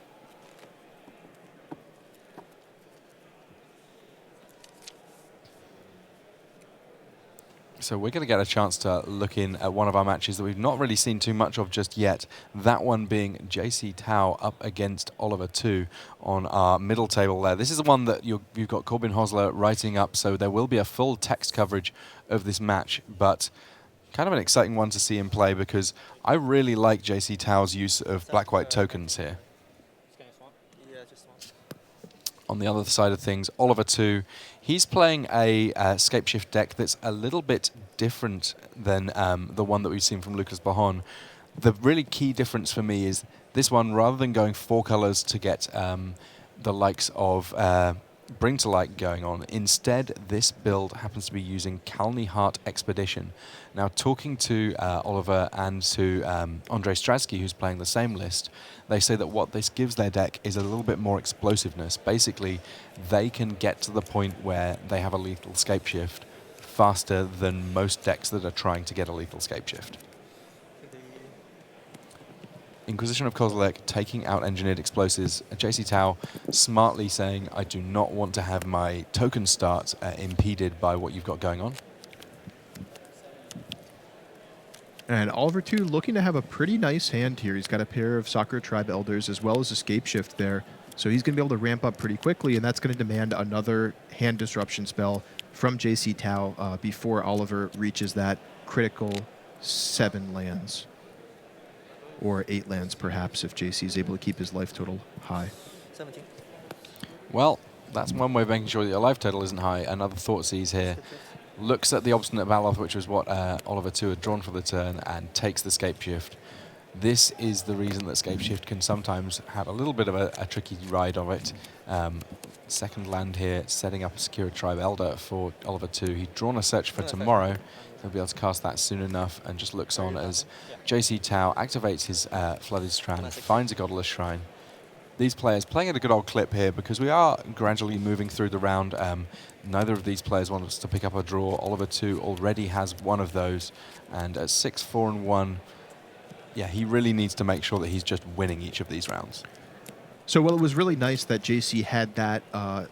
So we're going to get a chance to look in at one of our matches that we've not really seen too much of just yet. That one being JC Tao up against Oliver 2 on our middle table there. This is the one that you've got Corbin Hosler writing up, so there will be a full text coverage of this match, but kind of an exciting one to see in play because I really like JC Tao's use of black-white tokens here. On the other side of things, Oliver 2, he's playing a Scapeshift deck that's a little bit different than the one that we've seen from Lukas Blohon. The really key difference for me is this one, rather than going 4 colors to get the likes of Bring to Light going on, instead this build happens to be using Kalni Heart Expedition. Now, talking to Oliver and to Andrei Stradsky, who's playing the same list, they say that what this gives their deck is a little bit more explosiveness. Basically, they can get to the point where they have a lethal Scapeshift faster than most decks that are trying to get a lethal Scapeshift. Inquisition of Kozilek taking out Engineered Explosives. JC Tao smartly saying, I do not want to have my token start impeded by what you've got going on. And Oliver 2 looking to have a pretty nice hand here. He's got a pair of Sakura Tribe Elders as well as a Scapeshift there. So he's going to be able to ramp up pretty quickly, and that's going to demand another hand disruption spell from JC Tao before Oliver reaches that critical 7 lands. Or 8 lands, perhaps, if JC is able to keep his life total high. 17. Well, That's one way of making sure that your life total isn't high. Another thought seize here. Looks at the Obstinate Baloth, which was what Oliver 2 had drawn for the turn, and takes the Scape Shift. This is the reason that Scape Shift can sometimes have a little bit of a tricky ride of it. Second land here, setting up a Secure Tribe Elder for Oliver 2. He'd drawn a Search for Tomorrow. He'll be able to cast that soon enough, and just looks on as JC Tao activates his Flooded Strand, finds a Godless Shrine. These players playing at a good old clip here because we are gradually moving through the round. Neither of these players want us to pick up a draw. Oliver 2 already has one of those, and at 6-4-1, yeah, he really needs to make sure that he's just winning each of these rounds. So, well, it was really nice that JC had that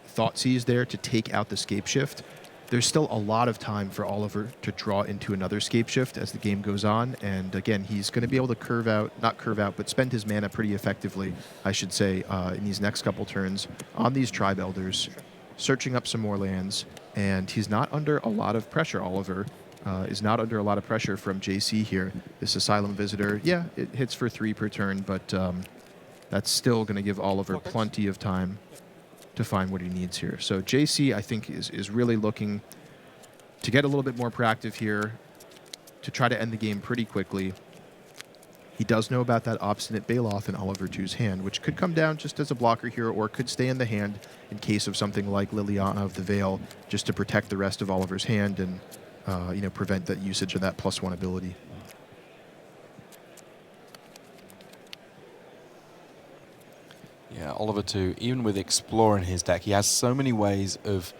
thought seize there to take out the Scape Shift. There's still a lot of time for Oliver to draw into another Scape Shift as the game goes on. And again, he's going to be able to not curve out, but spend his mana pretty effectively, I should say, in these next couple turns on these Tribe Elders, searching up some more lands. And he's not under a lot of pressure, Oliver. Is not under a lot of pressure from JC here. This Asylum Visitor, yeah, it hits for 3 per turn, but that's still going to give Oliver plenty of time to find what he needs here. So JC, I think, is really looking to get a little bit more proactive here to try to end the game pretty quickly. He does know about that Obstinate Baloth in Oliver 2's hand, which could come down just as a blocker here or could stay in the hand in case of something like Liliana of the Veil, just to protect the rest of Oliver's hand and prevent that usage of that +1 ability. Yeah, Oliver 2, even with Explore in his deck, he has so many ways of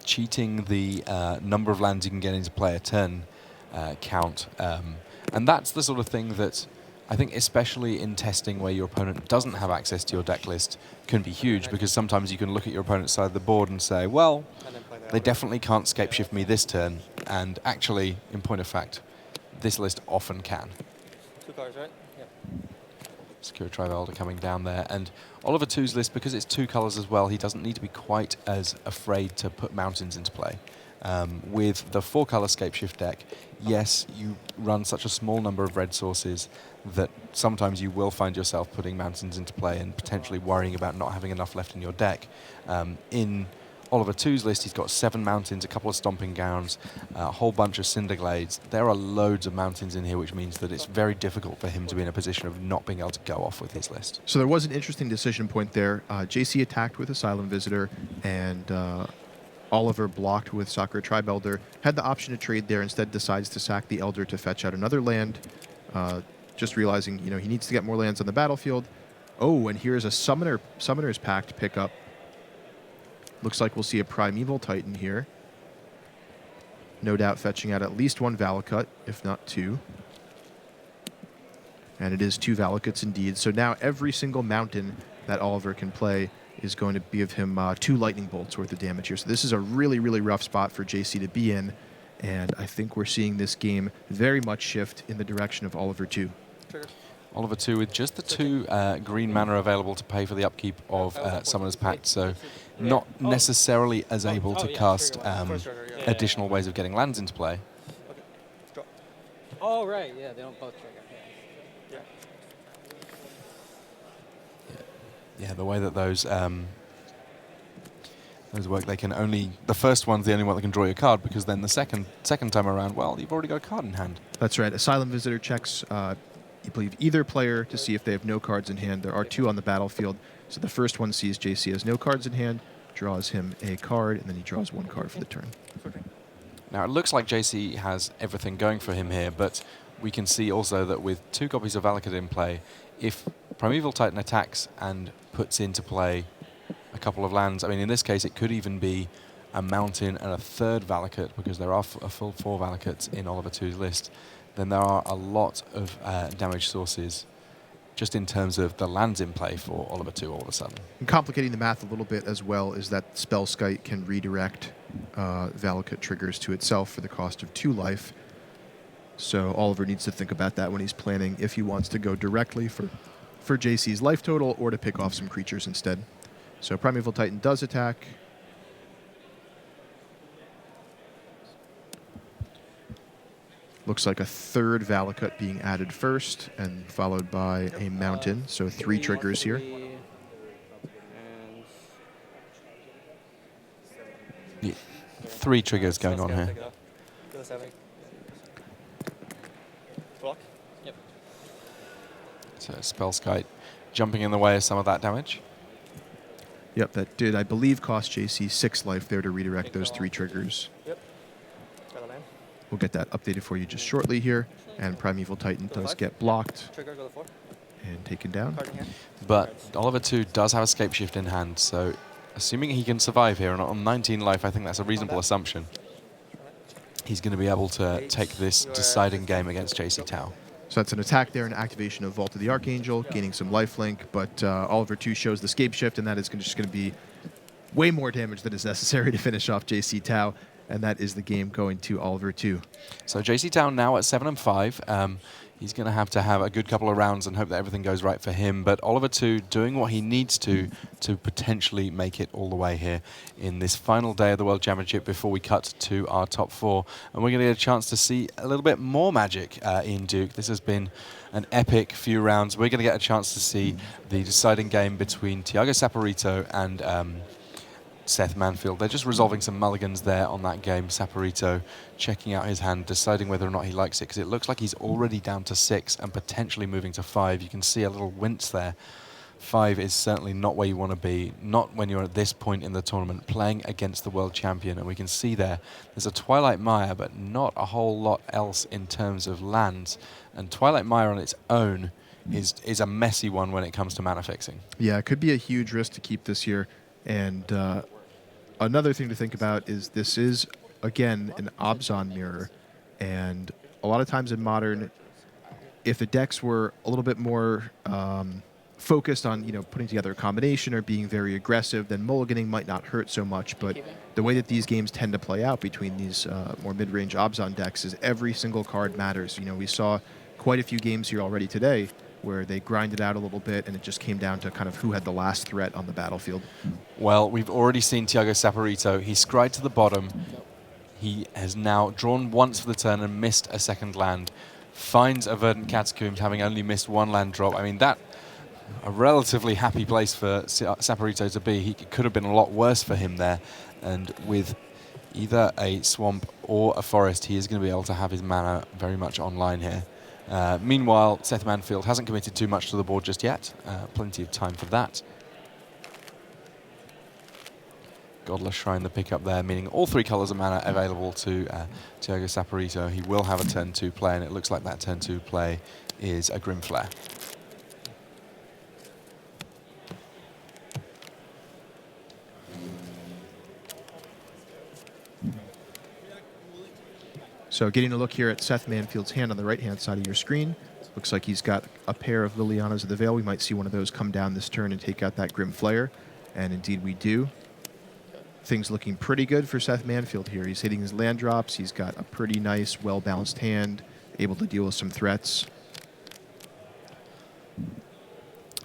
cheating the number of lands you can get into play a turn count. And that's the sort of thing that I think, especially in testing where your opponent doesn't have access to your deck list, can be huge, because sometimes you can look at your opponent's side of the board and say, well, they definitely can't Scape Shift me this turn. And actually, in point of fact, this list often can. 2 cards, right? Yeah. Secure Tribe Elder coming down there. And Oliver 2's list, because it's 2 colors as well, he doesn't need to be quite as afraid to put mountains into play. With the 4-color Scape Shift deck, yes, you run such a small number of red sources that sometimes you will find yourself putting mountains into play and potentially worrying about not having enough left in your deck. In Oliver 2's list, he's got 7 mountains, a couple of Stomping Grounds, a whole bunch of Cinderglades. There are loads of mountains in here, which means that it's very difficult for him to be in a position of not being able to go off with his list. So there was an interesting decision point there. JC attacked with Asylum Visitor, and Oliver blocked with Sakura Tribe Elder. Had the option to trade there, instead decides to sack the Elder to fetch out another land, just realizing he needs to get more lands on the battlefield. Oh, and here's a Summoner's Pact pickup. Looks like we'll see a Primeval Titan here. No doubt fetching out at least 1 Valakut, if not 2. And it is 2 Valakuts indeed. So now every single mountain that Oliver can play is going to give him 2 Lightning Bolts worth of damage here. So this is a really, really rough spot for JC to be in. And I think we're seeing this game very much shift in the direction of Oliver 2. Oliver 2 with just the 2 green mana available to pay for the upkeep of Summoner's Pact, so not necessarily as able to cast additional ways of getting lands into play. Oh, right, yeah, they don't both trigger. Yeah, the way that those work, they can only... The first one's the only one that can draw your card, because then the second time around, well, you've already got a card in hand. That's right. Asylum Visitor checks... you believe either player to see if they have no cards in hand. There are 2 on the battlefield. So the first one sees JC has no cards in hand, draws him a card, and then he draws 1 card for the turn. Now, it looks like JC has everything going for him here, but we can see also that with 2 copies of Valakut in play, if Primeval Titan attacks and puts into play a couple of lands, I mean, in this case, it could even be a mountain and a 3rd Valakut, because there are a full 4 Valakuts in Oliver 2's list, then there are a lot of damage sources just in terms of the lands in play for Oliver 2 all of a sudden. And complicating the math a little bit as well is that Spellskite can redirect Valakut triggers to itself for the cost of 2 life. So Oliver needs to think about that when he's planning if he wants to go directly for JC's life total or to pick off some creatures instead. So Primeval Titan does attack. Looks like a 3rd Valakut being added first and followed by a mountain. So 3 triggers here. Yeah, 3 triggers going on here. Take it off. Go to 7. Block. Yep. So Spellskite jumping in the way of some of that damage. Yep, that did, I believe, cost JC 6 life there to redirect those 3 triggers. Yep. Got a land. We'll get that updated for you just shortly here. And Primeval Titan Go to does 5. get blocked Trigger, go to 4. and taken down. Card in hand. But Oliver 2 does have Escape Shift in hand, so assuming he can survive here, and on 19 life, I think that's a reasonable assumption. He's going to be able to take this deciding game against JC Tao. So that's an attack there, an activation of Vault of the Archangel, gaining some lifelink, but Oliver 2 shows the Escape Shift, and that is just going to be way more damage than is necessary to finish off JC Tao, and that is the game going to Oliver 2. So JC Tao now at 7 and 5. He's going to have a good couple of rounds and hope that everything goes right for him. But Oliver 2 doing what he needs to potentially make it all the way here in this final day of the World Championship before we cut to our top 4. And we're going to get a chance to see a little bit more magic in Duke. This has been an epic few rounds. We're going to get a chance to see the deciding game between Thiago Saporito and Seth Manfield. They're just resolving some mulligans there on that game. Saporito checking out his hand, deciding whether or not he likes it, because it looks like he's already down to 6 and potentially moving to 5. You can see a little wince there. 5 is certainly not where you want to be, not when you're at this point in the tournament, playing against the world champion. And we can see there's a Twilight Mire, but not a whole lot else in terms of lands. And Twilight Mire on its own is a messy one when it comes to mana fixing. Yeah, it could be a huge risk to keep this here. And another thing to think about is this is, again, an Obzon mirror. And a lot of times in Modern, if the decks were a little bit more focused on, putting together a combination or being very aggressive, then mulliganing might not hurt so much. But the way that these games tend to play out between these more mid-range Obzon decks is every single card matters. We saw quite a few games here already today where they grinded out a little bit, and it just came down to kind of who had the last threat on the battlefield. Well, we've already seen Thiago Saporito. He scried to the bottom. He has now drawn once for the turn and missed a second land. Finds a Verdant Catacombs, having only missed 1 land drop. I mean, that a relatively happy place for Saporito to be. He could have been a lot worse for him there. And with either a swamp or a forest, he is going to be able to have his mana very much online here. Meanwhile, Seth Manfield hasn't committed too much to the board just yet. Plenty of time for that. Godless Shrine, the pickup there, meaning all 3 colours of mana available to Thiago Saporito. He will have a turn 2 play, and it looks like that turn 2 play is a Grim Flare. So getting a look here at Seth Manfield's hand on the right-hand side of your screen. Looks like he's got a pair of Lilianas of the Veil. We might see one of those come down this turn and take out that Grim Flare. And indeed we do. Things looking pretty good for Seth Manfield here. He's hitting his land drops. He's got a pretty nice, well-balanced hand, able to deal with some threats.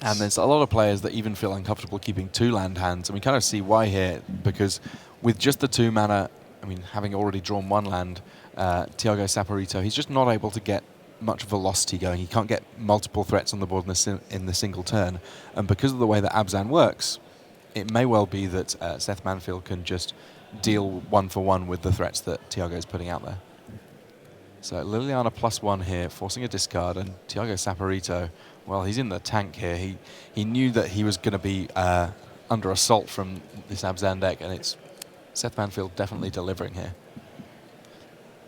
And there's a lot of players that even feel uncomfortable keeping 2 land hands. And we kind of see why here, because with just the 2 mana, I mean, having already drawn 1 land, Thiago Saporito, he's just not able to get much velocity going. He can't get multiple threats on the board in the single turn. And because of the way that Abzan works, it may well be that Seth Manfield can just deal 1-for-1 with the threats that Thiago is putting out there. So Liliana +1 here, forcing a discard, and Thiago Saporito, well, he's in the tank here. He knew that he was going to be under assault from this Abzan deck, and it's Seth Manfield definitely delivering here.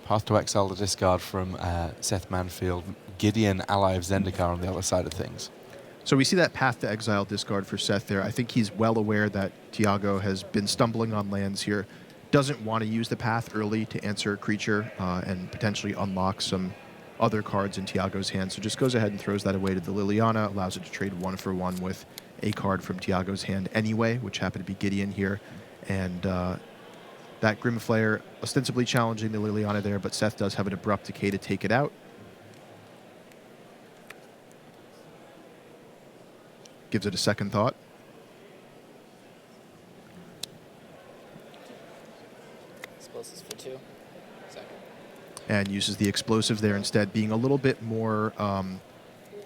Path to Exile, the discard from Seth Manfield. Gideon, ally of Zendikar on the other side of things. So we see that Path to Exile discard for Seth there. I think he's well aware that Thiago has been stumbling on lands here. Doesn't want to use the path early to answer a creature and potentially unlock some other cards in Thiago's hand. So just goes ahead and throws that away to the Liliana, allows it to trade 1-for-1 with a card from Thiago's hand anyway, which happened to be Gideon here. And that Grim Flare ostensibly challenging the Liliana there, but Seth does have an abrupt decay to take it out. Gives it a second thought. Explosives for 2. Second. And uses the explosive there instead, being a little bit more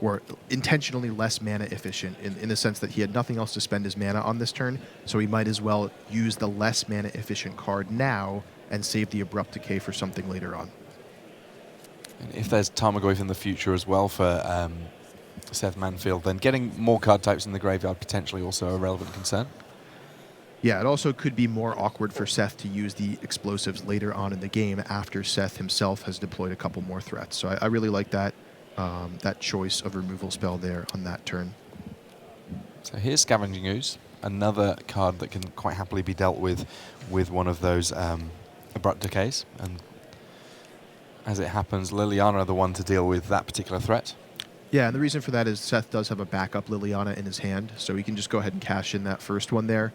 or intentionally less mana efficient in the sense that he had nothing else to spend his mana on this turn, so he might as well use the less mana efficient card now and save the Abrupt Decay for something later on. And if there's Tarmogoyf in the future as well for Seth Manfield, then getting more card types in the graveyard potentially also a relevant concern. Yeah, it also could be more awkward for Seth to use the explosives later on in the game after Seth himself has deployed a couple more threats. So I really like that that choice of removal spell there on that turn. So here's Scavenging Ooze, another card that can quite happily be dealt with one of those Abrupt Decays. And as it happens, Liliana are the one to deal with that particular threat. Yeah, and the reason for that is Seth does have a backup Liliana in his hand, so he can just go ahead and cash in that first one there.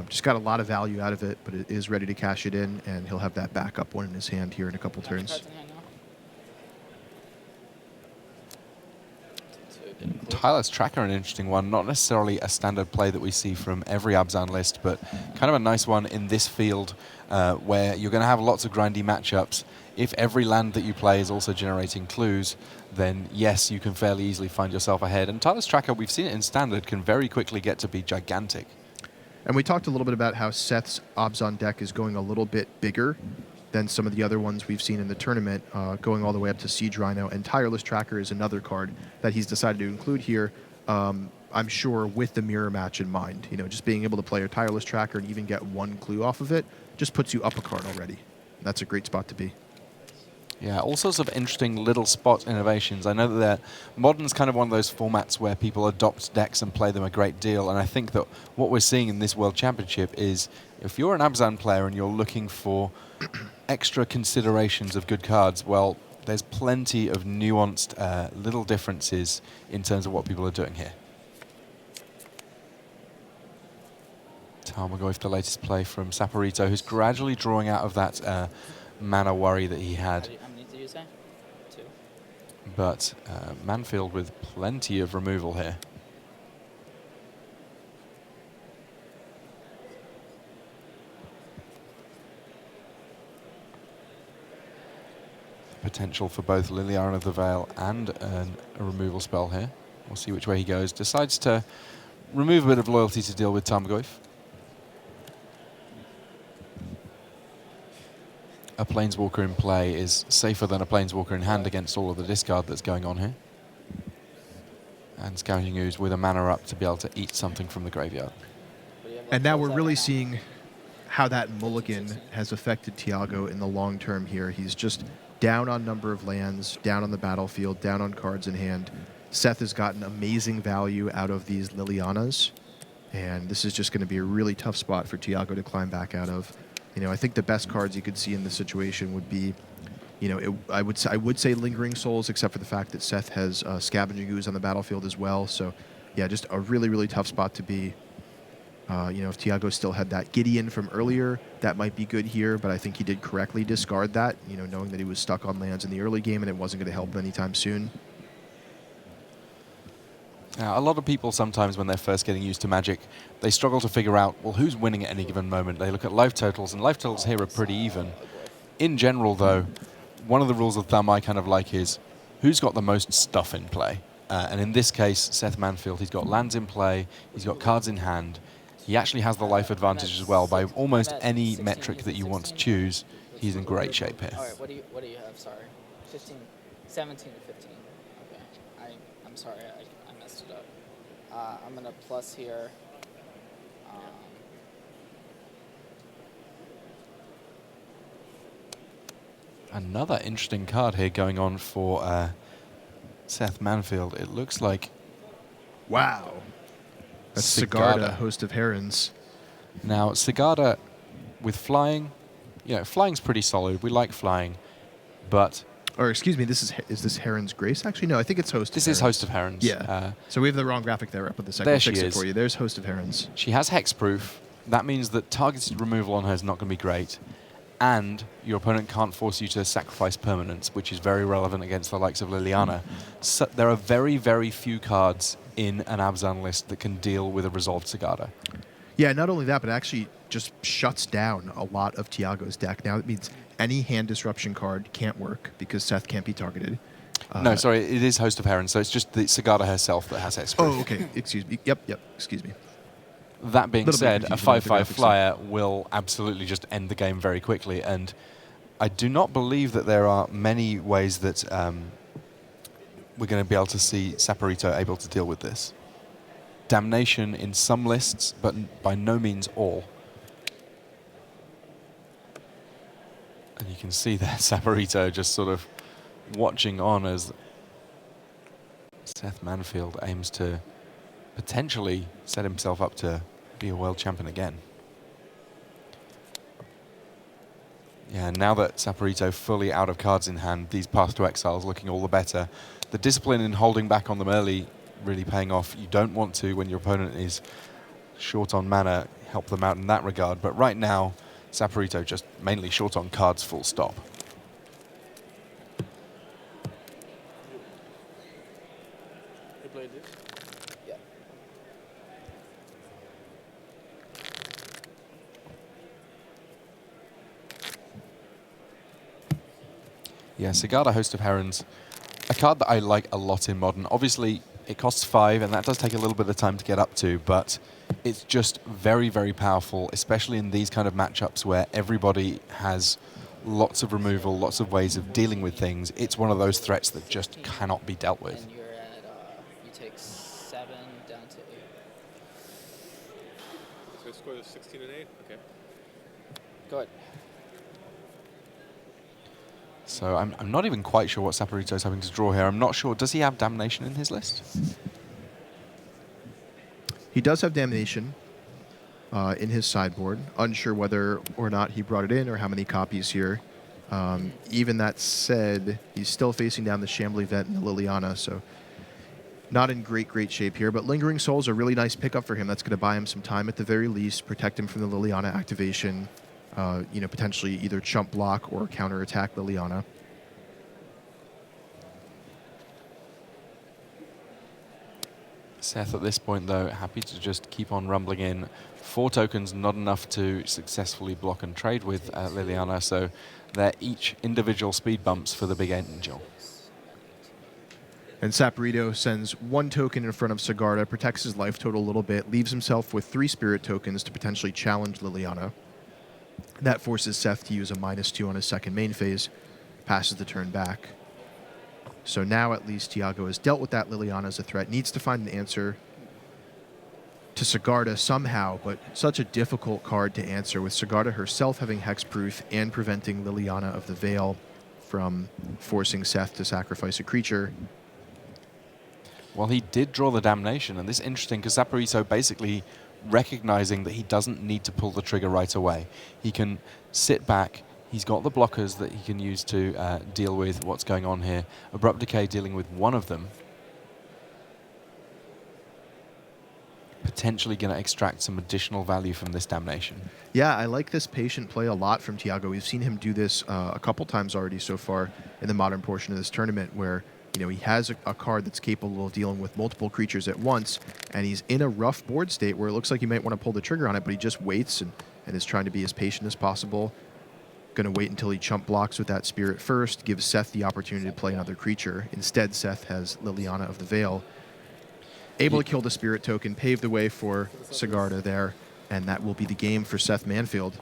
Just got a lot of value out of it, but it is ready to cash it in, and he'll have that backup one in his hand here in a couple turns. Tireless Tracker, an interesting one. Not necessarily a standard play that we see from every Abzan list, but kind of a nice one in this field where you're going to have lots of grindy matchups. If every land that you play is also generating clues, then yes, you can fairly easily find yourself ahead. And Tireless Tracker, we've seen it in Standard, can very quickly get to be gigantic. And we talked a little bit about how Seth's Abzan deck is going a little bit bigger than some of the other ones we've seen in the tournament, going all the way up to Siege Rhino. And Tireless Tracker is another card that he's decided to include here, I'm sure with the mirror match in mind. You know, just being able to play a Tireless Tracker and even get one clue off of it just puts you up a card already. That's a great spot to be. Yeah, all sorts of interesting little spot innovations. I know that Modern's kind of one of those formats where people adopt decks and play them a great deal, and I think that what we're seeing in this World Championship is if you're an Abzan player and you're looking for extra considerations of good cards, well, there's plenty of nuanced little differences in terms of what people are doing here. Tarmogoyf, the latest play from Saporito, who's gradually drawing out of that mana worry that he had. But Manfield with plenty of removal here. Potential for both Liliana of the Veil and a removal spell here. We'll see which way he goes. Decides to remove a bit of loyalty to deal with Tarmogoyf. A Planeswalker in play is safer than a Planeswalker in hand against all of the discard that's going on here. And Scavenging Ooze with a mana up to be able to eat something from the graveyard. And now we're really seeing how that mulligan has affected Tiago in the long term here. He's just down on number of lands, down on the battlefield, down on cards in hand. Seth has gotten amazing value out of these Lilianas, and this is just going to be a really tough spot for Tiago to climb back out of. You know, I think the best cards you could see in this situation would be, you know, I would say Lingering Souls, except for the fact that Seth has Scavenging Ooze on the battlefield as well. So, yeah, just a really, really tough spot to be. You know, if Tiago still had that Gideon from earlier, that might be good here, but I think he did correctly discard that, you know, knowing that he was stuck on lands in the early game and it wasn't going to help him anytime soon. A lot of people sometimes when they're first getting used to Magic, they struggle to figure out, well, who's winning at any given moment. They look at life totals, and life totals here are pretty even. In general, though, one of the rules of thumb I kind of like is who's got the most stuff in play. And in this case, Seth Manfield, he's got lands in play, he's got cards in hand. He actually has the life advantage as well. By almost any metric that you want to choose, he's in great shape here. All right, what do you have? Sorry, 15, 17 to 15. Okay, I'm sorry, I messed it up. I'm gonna plus here. Another interesting card here going on for Seth Manfield. It looks like... Wow. That's Sigarda, Host of Herons. Now, Sigarda with flying, you know, flying's pretty solid. We like flying, but... Or excuse me, is this Heron's Grace? Actually, no, I think it's Host of Herons. This is Host of Herons. Yeah. So we have the wrong graphic there up at the second. There she is. For you. There's Host of Herons. She has hexproof. That means that targeted removal on her is not going to be great. And your opponent can't force you to sacrifice permanents, which is very relevant against the likes of Liliana. So there are very, very few cards in an Abzan list that can deal with a Resolved Sigarda. Yeah, not only that, but actually just shuts down a lot of Tiago's deck. Now it means any hand disruption card can't work because Seth can't be targeted. No, sorry, it is Host of Heron, so it's just the Sagada herself that has hexproof. Oh, okay. Excuse me. Yep. Excuse me. That being Little bit said, a confusing with the 5/5 graphics flyer will absolutely just end the game very quickly, and I do not believe that there are many ways that we're going to be able to see Saporito able to deal with this. Damnation in some lists, but by no means all. And you can see there Saporito just sort of watching on as Seth Manfield aims to potentially set himself up to be a world champion again. Yeah, now that Saporito fully out of cards in hand, these Path to Exiles looking all the better. The discipline in holding back on them early really paying off. You don't want to, when your opponent is short on mana, help them out in that regard. But right now, Saporito just mainly short on cards, full stop. You played this? Yeah. Yeah, Sagada, Host of Herons, a card that I like a lot in Modern. Obviously, it costs 5, and that does take a little bit of time to get up to, but it's just very, very powerful, especially in these kind of matchups where everybody has lots of removal, lots of ways of dealing with things. It's one of those threats that just cannot be dealt with. And you're at, you take 7 down to 8. So the score is 16 and 8? Okay. Go ahead. So I'm not even quite sure what Saporito's having to draw here. I'm not sure. Does he have Damnation in his list? He does have Damnation in his sideboard. Unsure whether or not he brought it in or how many copies here. Even that said, he's still facing down the Shambly Vet and the Liliana, so not in great shape here. But Lingering Soul's a really nice pickup for him. That's going to buy him some time at the very least, protect him from the Liliana activation. Potentially either chump block or counterattack Liliana. Seth, at this point, though, happy to just keep on rumbling in. 4 tokens, not enough to successfully block and trade with Liliana, so they're each individual speed bumps for the Big Angel. And Saporito sends 1 token in front of Sigarda, protects his life total a little bit, leaves himself with 3 spirit tokens to potentially challenge Liliana. That forces Seth to use a -2 on his second main phase, passes the turn back. So now at least Tiago has dealt with that Liliana as a threat, needs to find an answer to Sigarda somehow, but such a difficult card to answer, with Sigarda herself having hexproof and preventing Liliana of the Veil from forcing Seth to sacrifice a creature. Well, he did draw the Damnation, and this is interesting because Saporito basically recognizing that he doesn't need to pull the trigger right away. He can sit back. He's got the blockers that he can use to deal with what's going on here. Abrupt Decay dealing with one of them. Potentially going to extract some additional value from this Damnation. Yeah, I like this patient play a lot from Tiago. We've seen him do this a couple times already so far in the Modern portion of this tournament, where he has a card that's capable of dealing with multiple creatures at once, and he's in a rough board state where it looks like he might want to pull the trigger on it, but he just waits and is trying to be as patient as possible. Going to wait until he chump blocks with that spirit first, gives Seth the opportunity to play another creature. Instead, Seth has Liliana of the Veil. Able to kill the spirit token, pave the way for Sigarda there, and that will be the game for Seth Manfield.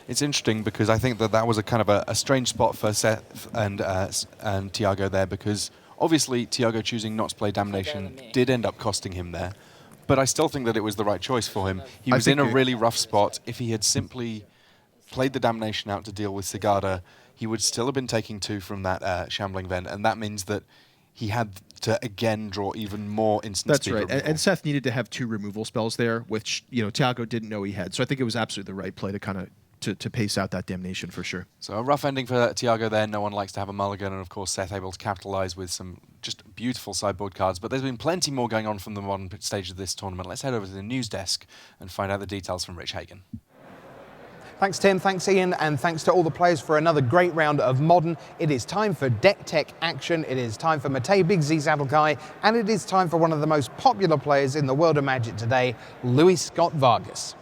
It's interesting because I think that was a kind of a strange spot for Seth and Tiago there, because obviously Tiago choosing not to play Damnation did end up costing him there, but I still think that it was the right choice for him. He was in a really rough spot. If he had simply played the Damnation out to deal with Sigarda, he would still have been taking 2 from that Shambling Vent, and that means that he had to again draw even more instant speed. That's right, and Seth needed to have 2 removal spells there, which Tiago didn't know he had. So I think it was absolutely the right play to kind of to pace out that Damnation for sure. So a rough ending for Tiago there. No one likes to have a mulligan, and of course Seth able to capitalize with some just beautiful sideboard cards. But there's been plenty more going on from the Modern stage of this tournament. Let's head over to the news desk and find out the details from Rich Hagen. Thanks, Tim. Thanks, Ian. And thanks to all the players for another great round of Modern. It is time for deck tech action. It is time for Matej Big Z Zadelkai. And it is time for one of the most popular players in the world of Magic today, Luis Scott Vargas.